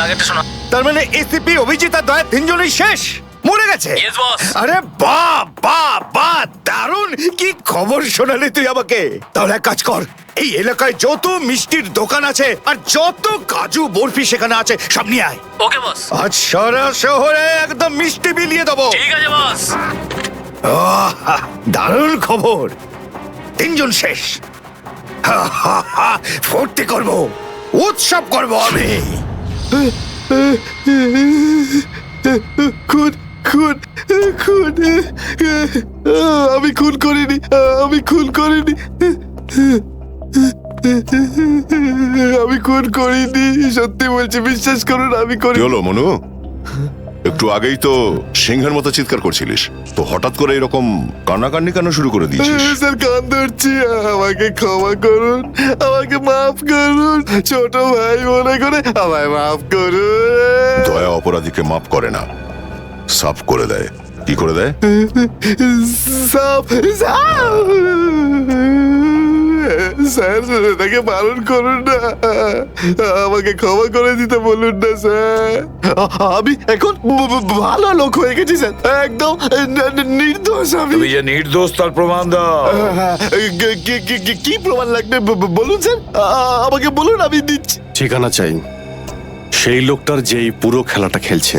Speaker 9: আগেরটা শোনা।
Speaker 8: তার মানে এসিপি, অভিজিৎ আর দয়া তিনজনই শেষ, মরে গেছে?
Speaker 9: Yes, boss.
Speaker 8: আরে বাহ বাহ বাহ, দারুণ! কি খবর শোনালি তুই আমাকে। তাহলে এক কাজ কর, এই এলাকায় যত মিষ্টির দোকান আছে আর যত কাজু বরফি সেখানে আছে সব নিয়ে আয়।
Speaker 9: ওকে বস।
Speaker 8: আজ সারা শহরে একদম মিষ্টি বিলিয়ে দেবো।
Speaker 9: ঠিক আছে বস।
Speaker 8: দারুণ খবর, তিনজন শেষ। ফুর্তি করব, উৎসব করব আমি।
Speaker 3: খুন খুন খুন, আমি খুন করিনি, আমি খুন করিনি, আমি খুন করিনি, সত্যি বলছি, বিশ্বাস করুন আমি
Speaker 14: কি
Speaker 3: করি।
Speaker 14: হলো মনু? একটু আগেই তো সিংহের মতো চিৎকার করছিলিস, তো হঠাৎ করে এরকম কান্নাকান্নি কেন শুরু করে দিয়েছিস?
Speaker 3: স্যার, কান ধরছি, আমাকে ক্ষমা করুন, আমাকে মাফ করুন, ছোট ভাই মনে করে আমায় মাফ করুন।
Speaker 14: দয়া অপরাধীকে মাফ করে না, সাফ করে দেয়। কি করে দেয়?
Speaker 3: সাফ সাফ। স্যার, তাকে বারণ করুন না, আমাকে ক্ষমা করে দিতে বলুন না স্যার। আমি এখন ভালো লোক হয়ে গেছি স্যার, একদম নির্দোষ আমি।
Speaker 5: তুমি যে নির্দোষ তার প্রমাণ দাও।
Speaker 3: কি প্রমাণ লাগবে বলুন স্যার, আমাকে বলুন, আমি দিচ্ছি।
Speaker 12: ঠিকানা চাই সেই লোকটার যেই পুরো খেলাটা খেলছে।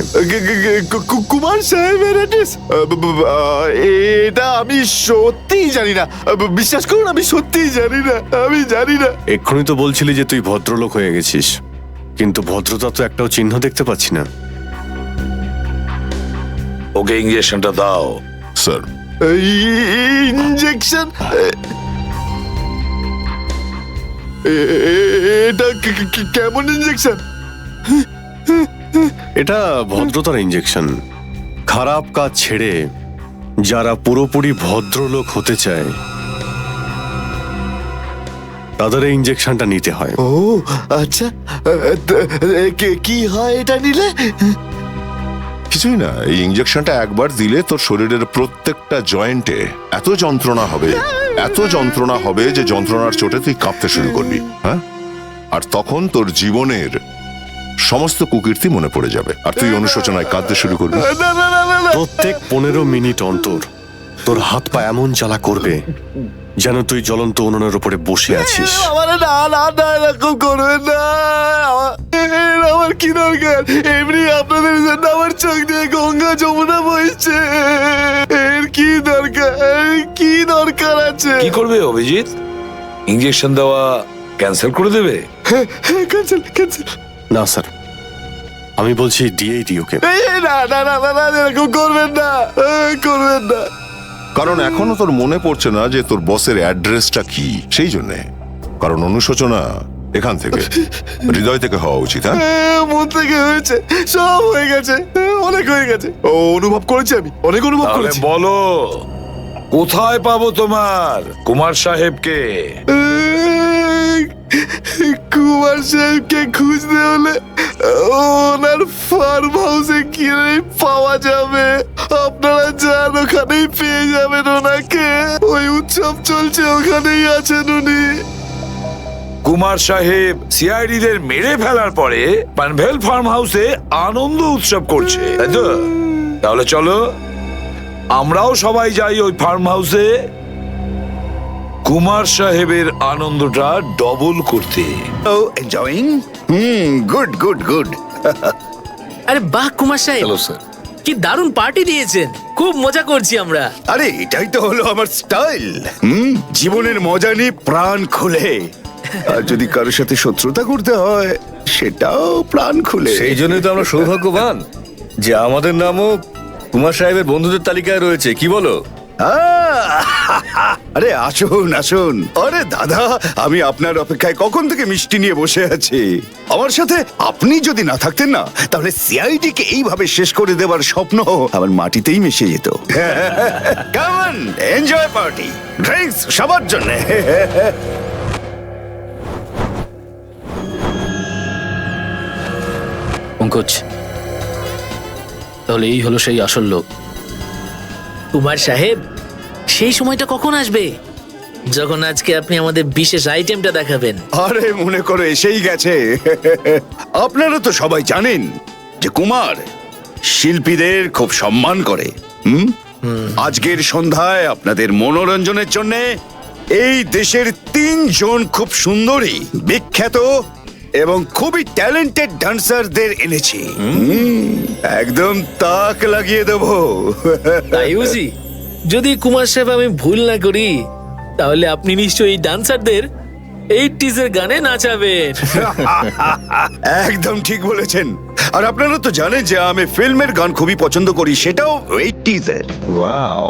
Speaker 3: কুমার সাহেবের অ্যাড্রেস? এটা আমি সত্যিই জানি না, বিশ্বাস করুন, আমি সত্যিই জানি না, আমি জানি না।
Speaker 12: এক্ষুনি তো বলছিলি যে তুই ভদ্রলোক হয়ে গেছিস, কিন্তু ভদ্রতা তো একটাও চিহ্ন দেখতে পাচ্ছি না।
Speaker 5: ওকে ইঞ্জেকশনটা দাও।
Speaker 14: Sir,
Speaker 3: injection? এটা কেমন ইঞ্জেকশন?
Speaker 12: এটা ভদ্রতার ইঞ্জেকশন। খারাপ কাজ ছেড়ে যারা পুরোপুরি ভদ্রলোক হতে চায় তাদের এই ইঞ্জেকশনটা নিতে হয়।
Speaker 3: ও আচ্ছা, কি হয় এটা নিলে?
Speaker 14: কিছুই না, এই ইঞ্জেকশনটা একবার দিলে তোর শরীরের প্রত্যেকটা জয়েন্টে এত যন্ত্রণা হবে, এত যন্ত্রণা হবে যে যন্ত্রণার চোটে তুই কাঁপতে শুরু করবি। হ্যাঁ, আর তখন তোর জীবনের সমস্ত কুকীর্তি মনে পড়ে যাবে, আর তুই অনুশোচনায় কাঁদতে শুরু করবি।
Speaker 12: প্রত্যেক 15 মিনিট অন্তর তোর হাত পা এমন জ্বালা করবে যেন তুই জ্বলন্ত উনুনের উপরে বসে আছিস।
Speaker 3: আমার না না না, এরকম করবেন না, আমার কি দরকার? এমনি আপনাদের জন্য আমার চোখ দিয়ে গঙ্গা যমুনা বইছে, এর কি দরকার? কি দরকার আছে?
Speaker 5: কি করবে অভিজিৎ? ইঞ্জেকশন দেওয়া ক্যান্সেল করে দেবে?
Speaker 3: Cancel cancel.
Speaker 12: না স্যার, আমি বলছি দিয়েই দিই ওকে।
Speaker 3: না না না না, এরকম করবেন না, করবেন না।
Speaker 14: কারণ এখনো তোর মনে পড়ছে না যে তোর বসের অ্যাড্রেসটা কি, সেই জন্যে। কারণ অনুশোচনা এখান থেকে হৃদয় থেকে হওয়া উচিত। হ্যাঁ
Speaker 3: মন থেকে হয়েছে, সব হয়ে গেছে, অনেক হয়ে গেছে। ও অনুভব করেছি, আমি অনেক অনুভব
Speaker 5: তাহলে
Speaker 3: করেছি।
Speaker 5: বলো কোথায় পাবো তোমার কুমার সাহেবকে?
Speaker 3: কুমার সাহেবকে খুঁজতে হলে ওনার ফার্ম হাউসে গিয়ে পাওয়া যাবে। আপনারা যান, ওখানেই পেয়ে যাবেন ওনাকে। ওই উৎসব চলছে, ওখানেই আছেন উনি।
Speaker 5: কুমার সাহেব সিআইডি দের মেরে ফেলার পরে পানভেল ফার্ম হাউসে আনন্দ উৎসব করছে, তাই তো? তাহলে চলো আমরাও সবাই যাই ওই ফার্ম হাউসে কুমার সাহেবের আনন্দটা ডবল করতে।
Speaker 8: ও এনজয়িং। Good good good.
Speaker 9: আরে বাহ কুমার সাহেব,
Speaker 8: হ্যালো স্যার।
Speaker 9: কি দারুণ পার্টি দিয়েছেন, খুব মজা করছি আমরা।
Speaker 8: আরে এটাই তো হলো আমার স্টাইল। জীবনের মজা নিয়ে প্রাণ খুলে, আর যদি কারোর সাথে শত্রুতা করতে হয় সেটাও প্রাণ খুলে।
Speaker 13: সেই জন্যই তো আমরা সৌভাগ্যবান যে আমাদের নামও কুমার সাহেবের বন্ধুদের তালিকায় রয়েছে, কি বলো?
Speaker 8: আরে আসুন আসুন। আরে দাদা, আমি আপনার অপেক্ষায় কখন থেকে মিষ্টি নিয়ে বসে আছি। আমার সাথে আপনি যদি না থাকতেন না, তাহলে সিআইডি কে এইভাবে শেষ করে দেওয়ার স্বপ্ন আমার মাটিতেই মিশে যেত। কেমন এনজয় পার্টি, ড্রিঙ্কস সবার জন্য।
Speaker 1: পঙ্কজ, তাহলে এই হলো সেই আসল লোক।
Speaker 9: কুমার সাহেব, সেই সময়টা কখন আসবে যখন আজকে আপনি আমাদের বিশেষ আইটেমটা দেখাবেন?
Speaker 8: আরে মনে করো এসেই গেছে। আপনারা তো সবাই জানেন যে কুমার শিল্পীদের খুব সম্মান করে। আজকের সন্ধ্যায় আপনাদের মনোরঞ্জনের জন্য এই দেশের 3 জন খুব সুন্দরী, বিখ্যাত এবং খুবই ট্যালেন্টেড ডান্সারদের এনেছি। একদম তাক লাগিয়ে দেবো।
Speaker 9: তাই বুঝি? যদি কুমার সাহেব আমি ভুল না করি, তাহলে আপনি নিশ্চয়ই এই ডান্সারদের 80s এর গানে নাচাবেন।
Speaker 8: একদম ঠিক বলেছেন। আর আপনারা তো জানেন যে আমি ফিল্মের গান খুবই পছন্দ করি, সেটাও 80s এর। ওয়াও।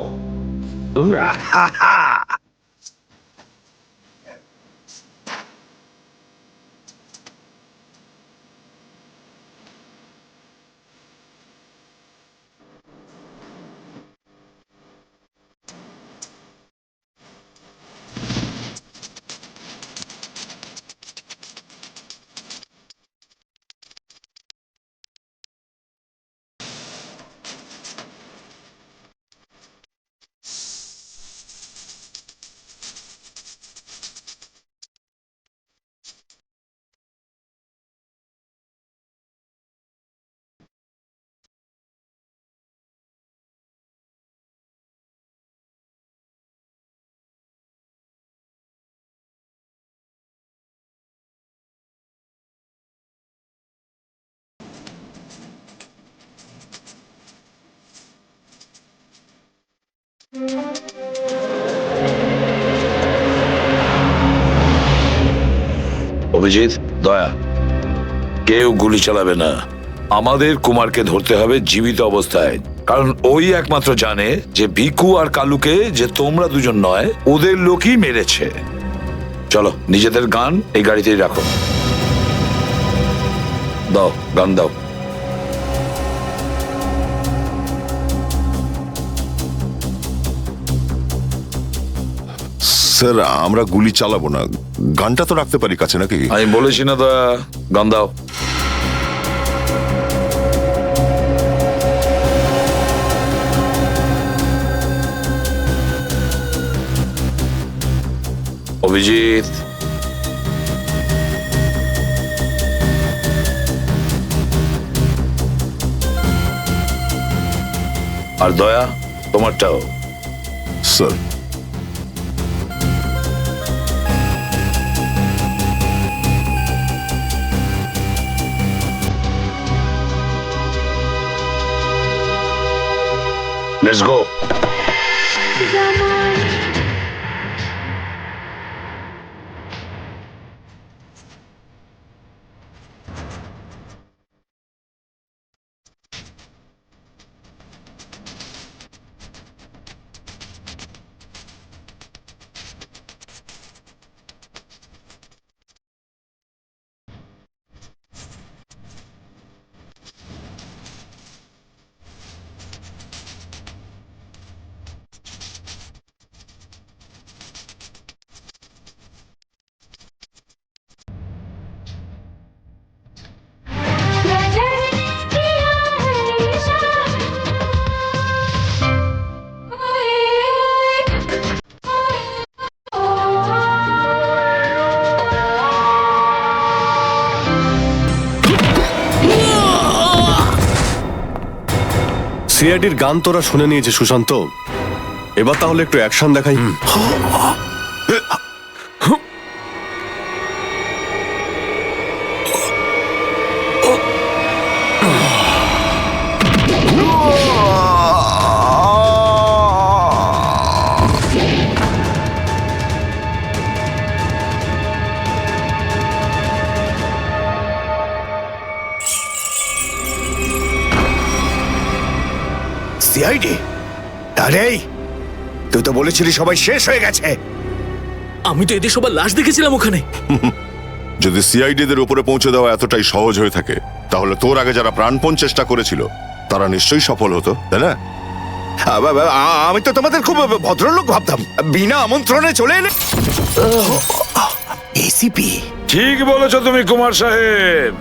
Speaker 5: অভিজিৎ, দয়া, কেউ গুলি চালাবে না। আমাদের কুমারকে ধরতে হবে জীবিত অবস্থায়, কারণ ওই একমাত্র জানে যে ভিকু আর কালুকে যে তোমরা দুজন নয়, ওদের লোকই মেরেছে। চলো, নিজেদের গান এই গাড়িতেই রাখো। দাও, গান দাও।
Speaker 14: স্যার আমরা গুলি চালাবো না, গানটা তো রাখতে পারি কাছে নাকি?
Speaker 5: আমি বলেছি না দয়া, গান দাও। অভিজিৎ, আর দয়া তোমারটাও।
Speaker 14: Sir
Speaker 5: Let's go.
Speaker 12: সিআইডির গান তোরা শুনে নিয়েছে সুশান্ত, এবার তাহলে একটু অ্যাকশন দেখাই।
Speaker 8: সিআইডি? আরে তুই তো বলেছিলি সবাই শেষ হয়ে গেছে।
Speaker 9: আমি তো এদের সবার লাশ দেখেছিলাম ওখানে।
Speaker 14: যদি সিআইডিদের উপরে পৌঁছে দেওয়া এতটাই সহজ হয়ে থাকে, তাহলে তোর আগে যারা প্রাণপণ চেষ্টা করেছিল তারা নিশ্চয়ই সফল হতো, তাই না?
Speaker 8: আমি তো তোমাদের খুব ভদ্রলোক ভাবতাম, বিনা আমন্ত্রণে চলে এলে। এসিপি?
Speaker 5: ঠিক বলেছো তুমি কুমার সাহেব,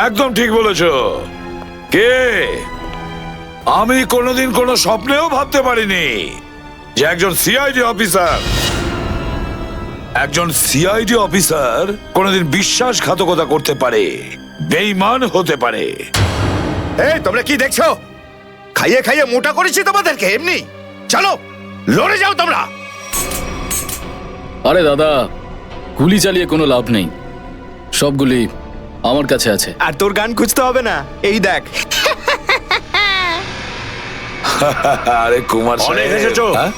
Speaker 5: একদম ঠিক বলেছো। কে? আমি কোনোদিন কোনো স্বপ্নেও ভাবতে পারিনি যে একজন সিআইডি অফিসার কোনোদিন বিশ্বাসঘাতকতা করতে পারে, বেঈমান হতে পারে।
Speaker 8: এই তোমরা কি দেখছো? খাইয়ে খাইয়ে মোটা করেছি তোমাদেরকে এমনি। চলো লড়ে যাও তোমরা।
Speaker 1: আরে দাদা, গুলি চালিয়ে কোনো লাভ নেই, সবগুলি আমার কাছে আছে।
Speaker 6: আর তোর গান খুঁজতে হবে না, এই দেখ।
Speaker 5: আরে কুমার
Speaker 6: অনেক
Speaker 5: সাহেব,
Speaker 6: এসেছো,
Speaker 5: হ্যাঁ?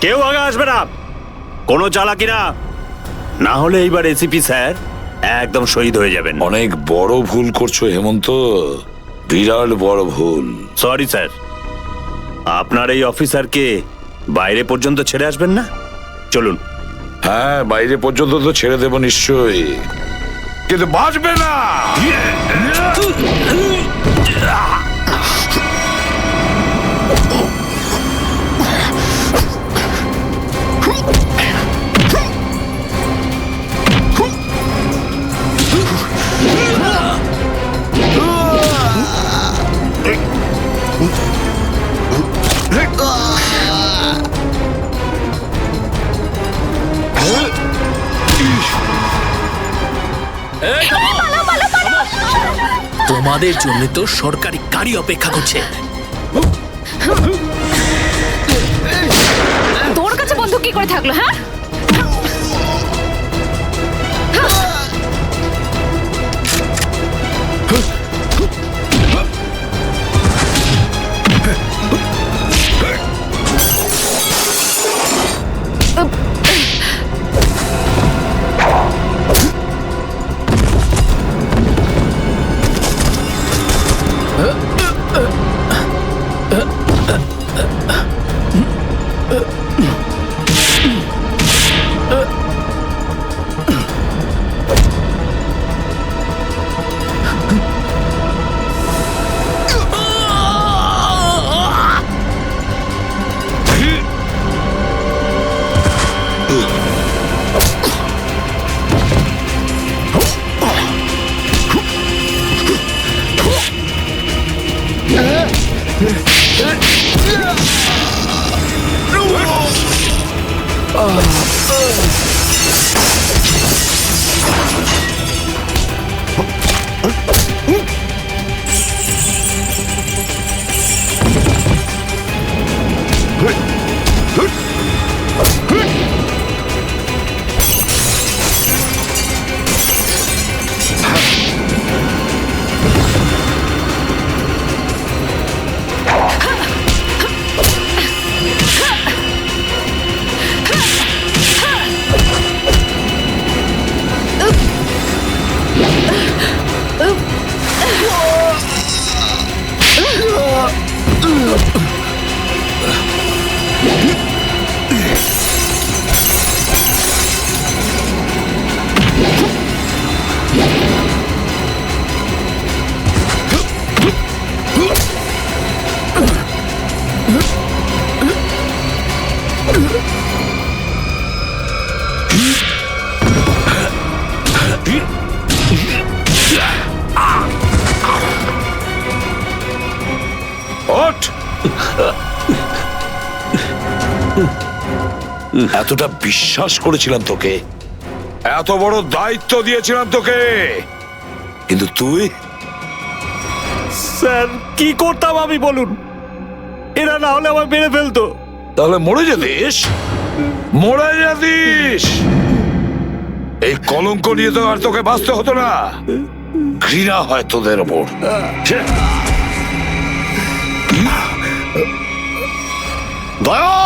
Speaker 6: কেউ আগে আসবে না, কোনো চালাকি না, না হলে এইবার এসিপি স্যার একদম শহীদ হয়ে যাবেন।
Speaker 5: অনেক বড় ভুল করছো হেমন্ত, বিরাট বড় ভুল।
Speaker 6: সরি স্যার, আপনার এই অফিসারকে বাইরে পর্যন্ত ছেড়ে আসবেন না? চলুন।
Speaker 5: হ্যাঁ, বাইরে পর্যন্ত তো ছেড়ে দেবো নিশ্চয়ই, কিন্তু বাঁচবে না।
Speaker 9: তোমাদের জন্য তো সরকারি গাড়ি অপেক্ষা করছে।
Speaker 15: তোর কাছে বন্দুক কি করে থাকলো? হ্যাঁ,
Speaker 5: এতটা বিশ্বাস করেছিলাম তোকে, এত বড় দায়িত্ব দিয়েছিলাম তোকে, কিন্তু তুই।
Speaker 6: স্যার কি করতাম আমি বলুন? এরা না হলে আমার মেরে ফেলতো।
Speaker 5: তাহলে মরে যেতিস, মরে যেতিস। এই কলঙ্ক নিয়ে তো আর তোকে বাঁচতে হতো না। ঘৃণা হয় তোদের ওপর।
Speaker 12: দয়া!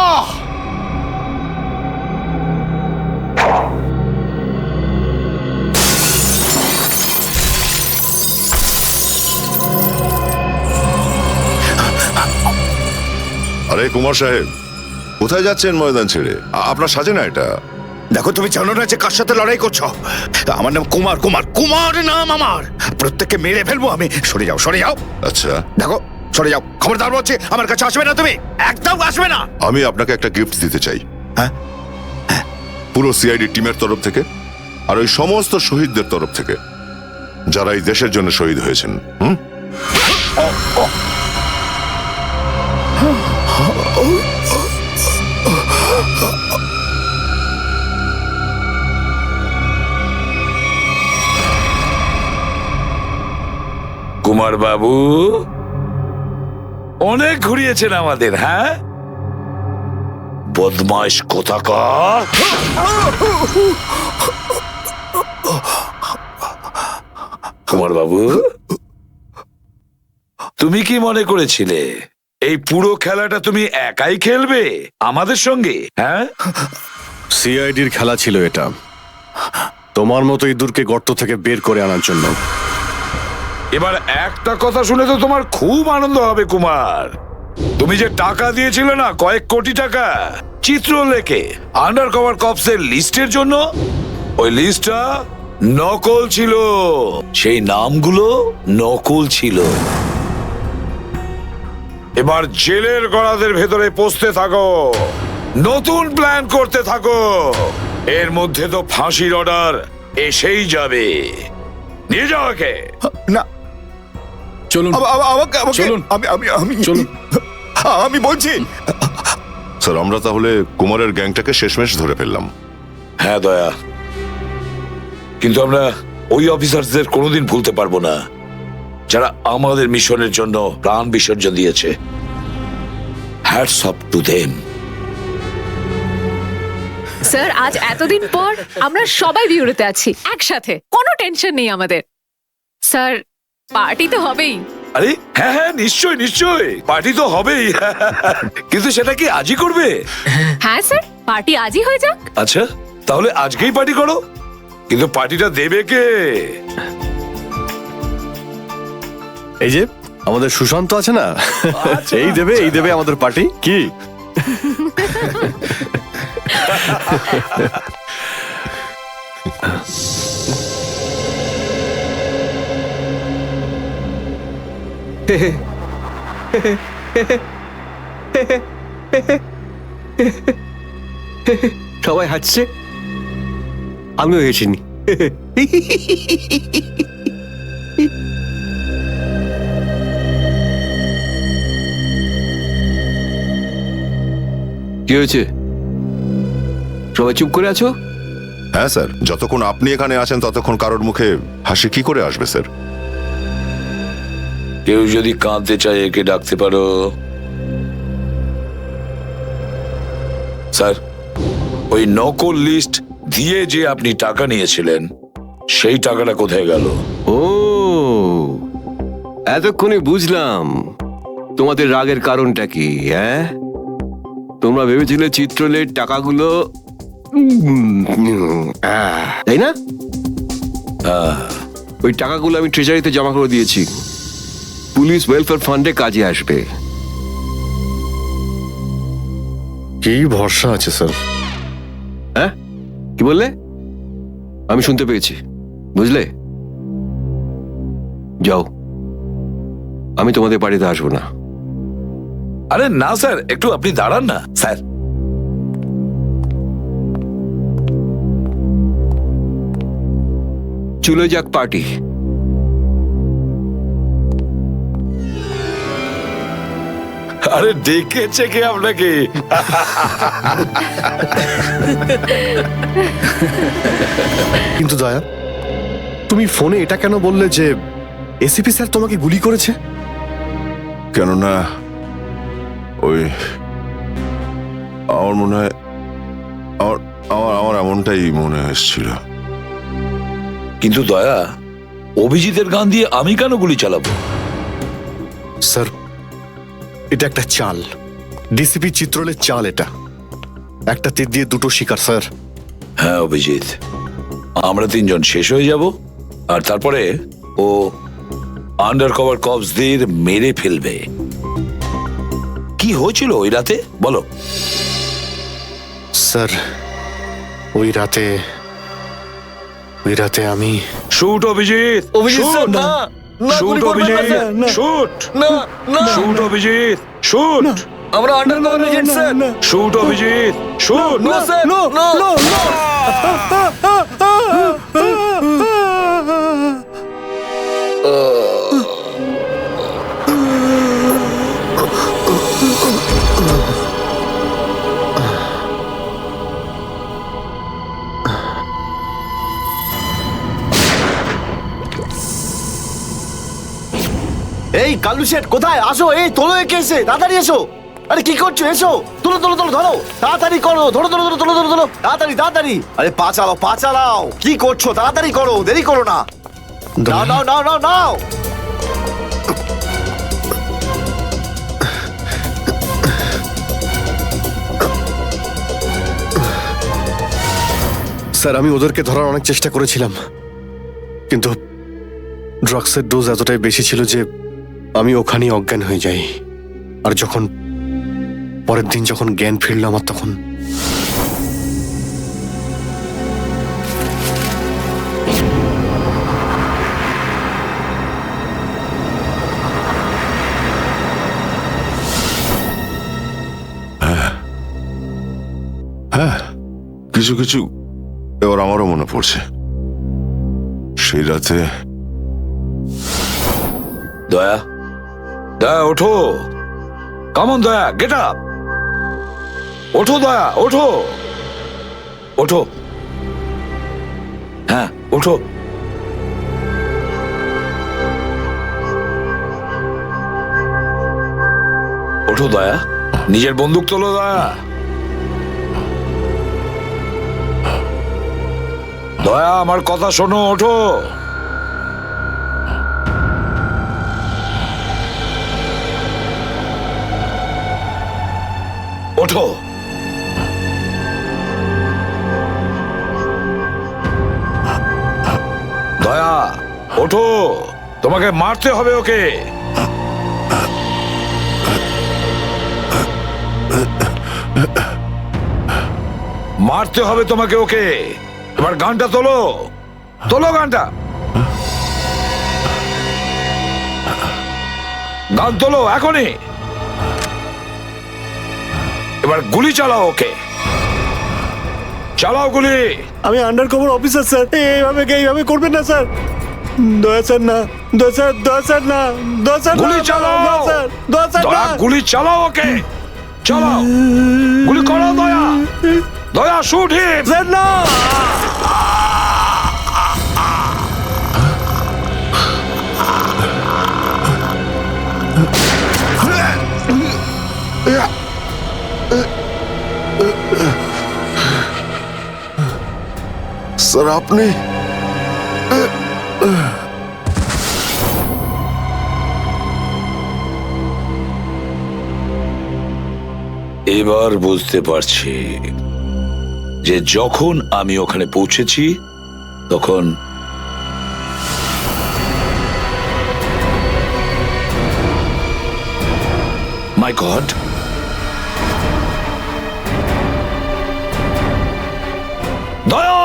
Speaker 14: আরে কুমার সাহেব, কোথায় যাচ্ছেন ময়দান ছেড়ে? আপনার সাজে না এটা।
Speaker 8: দেখো, তুমি জানো না যে কার সাথে লড়াই করছো? আমার নাম কুমার, কুমার, কুমার নাম আমার। প্রত্যেককে মেরে ফেলবো আমি। সরে যাও, সরে যাও।
Speaker 14: আচ্ছা,
Speaker 8: দেখো, সরে যাও। খবরদার বলছি, আমার কাছে আসবে না তুমি, একদম আসবে না।
Speaker 14: আমি আপনাকে একটা গিফট দিতে চাই।
Speaker 8: হ্যাঁ?
Speaker 14: পুরো সিআইডি টিমের তরফ থেকে আর ওই সমস্ত শহীদদের তরফ থেকে যারা এই দেশের জন্য শহীদ হয়েছেন।
Speaker 5: কুমার বাবু অনেক ঘুরিয়েছেন আমাদের, হ্যাঁ? বদমাইশ কোথাকার। কুমার বাবু, তুমি কি মনে করেছিলে এই পুরো খেলাটা তুমি একাই খেলবে আমাদের সঙ্গে? হ্যাঁ,
Speaker 12: সিআইডির খেলা ছিল এটা, তোমার মতো ইঁদুরকে গর্ত থেকে বের করে আনার জন্য।
Speaker 5: এবার একটা কথা শুনে তো তোমার খুব আনন্দ হবে কুমার। তুমি যে টাকা দিয়েছিলে না, কয়েক কোটি টাকা চিত্রলেখে আন্ডার কভার কপসের লিস্টের জন্য, ওই লিস্টটা নকল ছিল। সেই নামগুলো নকল ছিল। এবার জেলের গড়াদের ভেতরে পৌঁছতে থাকো, নতুন প্ল্যান করতে থাকো। এর মধ্যে তো ফাঁসির অর্ডার এসেই যাবে। নিয়ে যাও একে।
Speaker 8: না,
Speaker 1: চলুন চলুন চলুন।
Speaker 8: আমি বলছি।
Speaker 14: স্যার, আমরা তাহলে কুমারের গ্যাংটাকে শেষমেশ ধরে ফেললাম।
Speaker 5: হ্যাঁ দয়া, কিন্তু আমরা ওই অফিসারদের কোনোদিন ভুলতে পারবো না যারা আমাদের মিশনের জন্য প্রাণ বিসর্জন দিয়েছে। Hats off to them.
Speaker 16: Sir, আজ এতদিন পর আমরা সবাই বিউরোতে আছি একসাথে, কোনো টেনশন নেই আমাদের। স্যার, পার্টি তো হবেই।
Speaker 5: আরে হ্যাঁ হ্যাঁ, নিশ্চয় নিশ্চয়, পার্টি তো হবেই। কিন্তু সেটা কি আজই করবে?
Speaker 16: হ্যাঁ স্যার, পার্টি আজই হয়ে যাক।
Speaker 5: আচ্ছা, তাহলে আজকেই পার্টি করো। কিন্তু পার্টিটা দেবে কে?
Speaker 12: এই যে আমাদের সুশান্ত আছে না, এই দেবে আমাদের পার্টি। কি
Speaker 7: সবাই হাসছে, আমিও হেসিনি। কি হয়েছে? সবাই চুপ করে আছো?
Speaker 14: হ্যাঁ স্যার, যতক্ষণ আপনি এখানে আছেন ততক্ষণ কারোর মুখে হাসি কি করে আসবে স্যার?
Speaker 5: কেউ যদি কাঁদতে চায় একে ডাকতে পারো। স্যার, ওই নকল লিস্ট দিয়ে যে আপনি টাকা নিয়েছিলেন, সেই টাকাটা কোথায় গেল?
Speaker 7: ও, এতক্ষণে বুঝলাম তোমাদের রাগের কারণটা কি। হ্যাঁ, তোমরা ভেবেছিলে চিত্রলের টাকাগুলো, তাই না? ওই টাকাগুলো আমি ট্রেজারিতে জমা করে দিয়েছি, পুলিশ ওয়েলফেয়ার ফান্ডে কাজে আসবে।
Speaker 12: কি ভরসা আছে স্যার?
Speaker 7: হ্যাঁ, কি বললে? আমি শুনতে পেয়েছি, বুঝলে? যাও, আমি তোমাদের বাড়িতে আসবো না।
Speaker 5: আরে না স্যার, একটু আপনি দাঁড়ান না স্যার।
Speaker 7: চলে যাক পার্টি।
Speaker 5: আরে ডেকেছে কে আপনাকে?
Speaker 12: কিন্তু দয়া, তুমি ফোনে এটা কেন বললে যে এসিপি স্যার তোমাকে গুলি করেছে?
Speaker 14: কেননা ওই আমার মনে হয় আমার আমার আমার এমনটাই মনে এসেছিল।
Speaker 5: কিন্তু দয়া, অভিজিতের গান দিয়ে আমি কেন গুলি চালাবো?
Speaker 12: স্যার, এটা একটা চাল, ডিসিপি চিত্রলের চাল। এটা একটা তীর দিয়ে দুটো শিকার স্যার।
Speaker 5: হ্যাঁ অভিজিৎ, আমরা তিনজন শেষ হয়ে যাব আর তারপরে ও আন্ডার কভার কপসদের মেরে ফেলবে। কি হয়েছিল ওই রাতে বলো?
Speaker 12: স্যার, ওই রাতে আমি
Speaker 5: শুট অভিজিৎ,
Speaker 11: অভিজিৎ স্যার, না না,
Speaker 5: শুট
Speaker 11: গুলি করবেন না,
Speaker 5: অভিজিৎ,
Speaker 11: স্যার।
Speaker 5: শুট,
Speaker 11: না না,
Speaker 5: শুট অভিজিৎ, শুট,
Speaker 11: আমরা under cover agent sir.
Speaker 5: Shoot Abhijit, shoot.
Speaker 11: না স্যার, না না।
Speaker 3: এই কালু শেঠ কোথায়? আসো, এই তোলো একে, এসে তাড়াতাড়ি এসো। আরে কি করছো? এসো, তোলো তোলো তোলো, ধরো তাড়াতাড়ি করো, ধরো ধরো ধরো, তোলো ধরো ধরো, তাড়াতাড়ি তাড়াতাড়ি। আরে পা চালাও, পা চালাও, কি করছো? তাড়াতাড়ি করো, দেরি করো না। নাও নাও নাও নাও নাও।
Speaker 12: স্যার, আমি ওদেরকে ধরার অনেক চেষ্টা করেছিলাম, কিন্তু ড্রাগসের ডোজ এতটাই বেশি ছিল যে আমি ওখানেই অজ্ঞান হয়ে যাই। আর যখন পরের দিন যখন জ্ঞান ফিরল আমার, তখন
Speaker 14: হ্যাঁ, কিছু কিছু এবার আমারও মনে পড়ছে। সেই রাতে
Speaker 5: দয়া, দয়া ওঠো, কামন দয়া, গেট আপ, ওঠো দয়া, ওঠো, ওঠো, হ্যাঁ ওঠো। ওঠো দয়া, নিজের বন্দুক তোলো দয়া। দয়া আমার কথা শোনো, ওঠো। ওঠো। দয়া ওঠো, তোমাকে মারতে হবে ওকে। মারতে হবে তোমাকে ওকে। এবার গানটা তোলো, তোলো গানটা, গান তোলো এখনই। এবার গুলি চালাও ওকে, চালাও গুলি।
Speaker 6: আমি আন্ডার কভার অফিসার স্যার, এইভাবে করবেন না স্যার। দয়া স্যার না, দয়া স্যার, দয়া স্যার না, দয়া স্যার,
Speaker 5: গুলি চালাও,
Speaker 6: দয়া স্যার
Speaker 5: দয়া
Speaker 6: না।
Speaker 5: গুলি চালাও ওকে, চালাও গুলি করো দয়া, দয়া শুট হিম।
Speaker 6: স্যার না।
Speaker 12: স্যার, আপনি
Speaker 5: এবার বুঝতে পারছি যে যখন আমি ওখানে পৌঁছেছি তখন মাই গড, দয়া,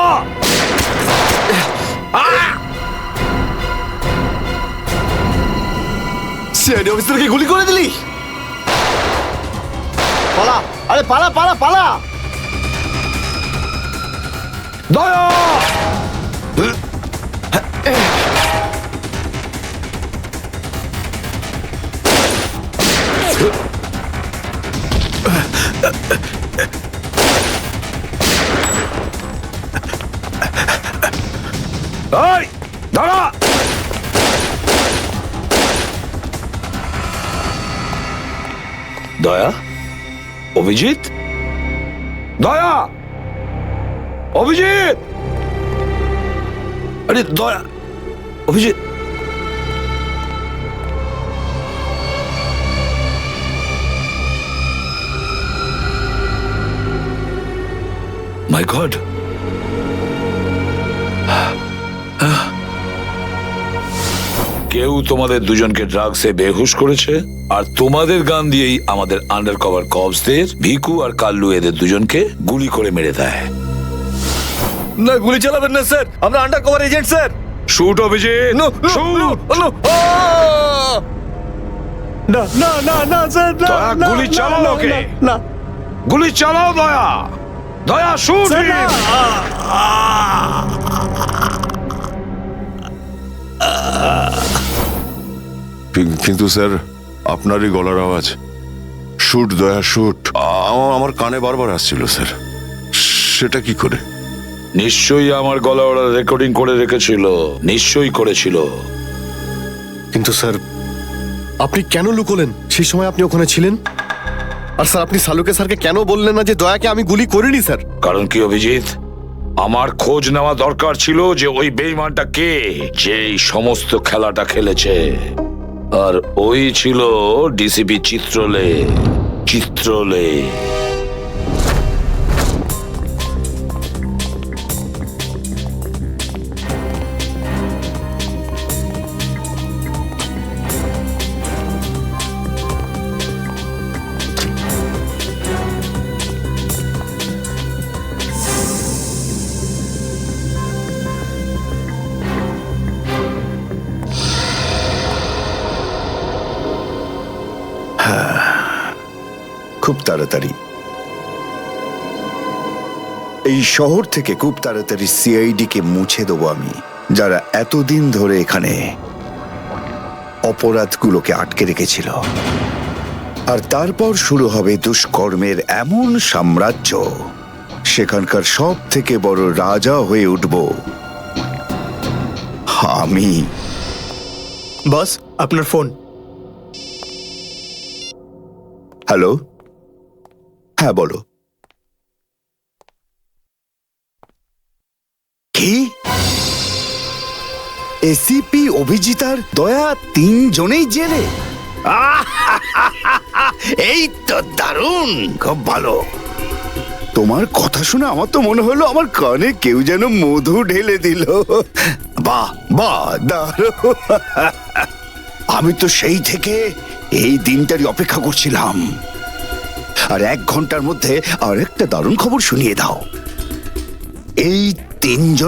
Speaker 3: সিআইডি অফিসারকে গুলি করে দিলি? পালা, আরে পালা পালা পালা।
Speaker 5: দয়া, এই দাঁড়া। দয়া, অভিজিৎ, দয়া, অভিজিৎ, আরে দয়া, অভিজিৎ। মাই গড, কেউ তোমাদের দুজনকে ড্রাগসে বেহুশ করেছে, আর তোমাদের গান দিয়েই আমাদের আন্ডার কভার কপসদের ভিকু আর কাল্লু এদের দুজনকে গুলি করে মেরে দেয়।
Speaker 3: না, গুলি চালাবেন না স্যার, আমরা under cover agent sir.
Speaker 5: Shoot Abhijit, shoot.
Speaker 6: না না না না স্যার, না,
Speaker 5: দয়া,
Speaker 6: না,
Speaker 5: গুলি
Speaker 6: না,
Speaker 5: চালাও
Speaker 6: না,
Speaker 5: ওকে।
Speaker 6: না,
Speaker 5: গুলি চালাও দয়া, দয়া শুট
Speaker 6: স্যার, না।
Speaker 14: কিন্তু স্যার, আপনারই গলার আওয়াজ, শুট দয়া শুট, আমার কানে বারবার আসছিল স্যার। সেটা কি করে?
Speaker 5: নিশ্চয়ই আমার গলা ওরা রেকর্ডিং করে রেখেছিল, নিশ্চয়ই করেছিল।
Speaker 12: কিন্তু স্যার, আপনি কেন লুকোলেন? সেই সময় আপনি ওখানে ছিলেন। আর স্যার, আপনি সালুকে স্যারকে কেন বললেন না যে দয়াকে আমি গুলি করিনি স্যার?
Speaker 5: কারণ কি অভিজিৎ, আমার খোঁজ নেওয়া দরকার ছিল যে ওই বেঈমানটা কে, যে এই সমস্ত খেলাটা খেলেছে। আর ওই ছিল ডিসিপি চিত্রলে। চিত্রলে
Speaker 17: খুব তাড়াতাড়ি এই শহর থেকে খুব তাড়াতাড়ি সিআইডি কে মুছে দেবো আমি, যারা এতদিন ধরে এখানে অপরাধগুলোকে আটকে রেখেছিল। আর তারপর শুরু হবে দুষ্কর্মের এমন সাম্রাজ্য, সেখানকার সব থেকে বড় রাজা হয়ে উঠব আমি।
Speaker 3: বস, আপনার ফোন।
Speaker 17: হ্যালো, হ্যাঁ বলো। কি? এসিপি অভিজিৎ আর দয়া তিনজনেই জেলে? এই তো দারুণ, খুব ভালো। তোমার কথা শুনে আমার তো মনে হলো আমার কানে কেউ যেন মধু ঢেলে দিল। বাহ বাহ, দারুণ। আমি তো সেই থেকে এই দিনটারই অপেক্ষা করছিলাম। আর 1 ঘন্টার মধ্যে আরেকটা দারুণ খবর শুনিয়ে দাও। এই তিনজনে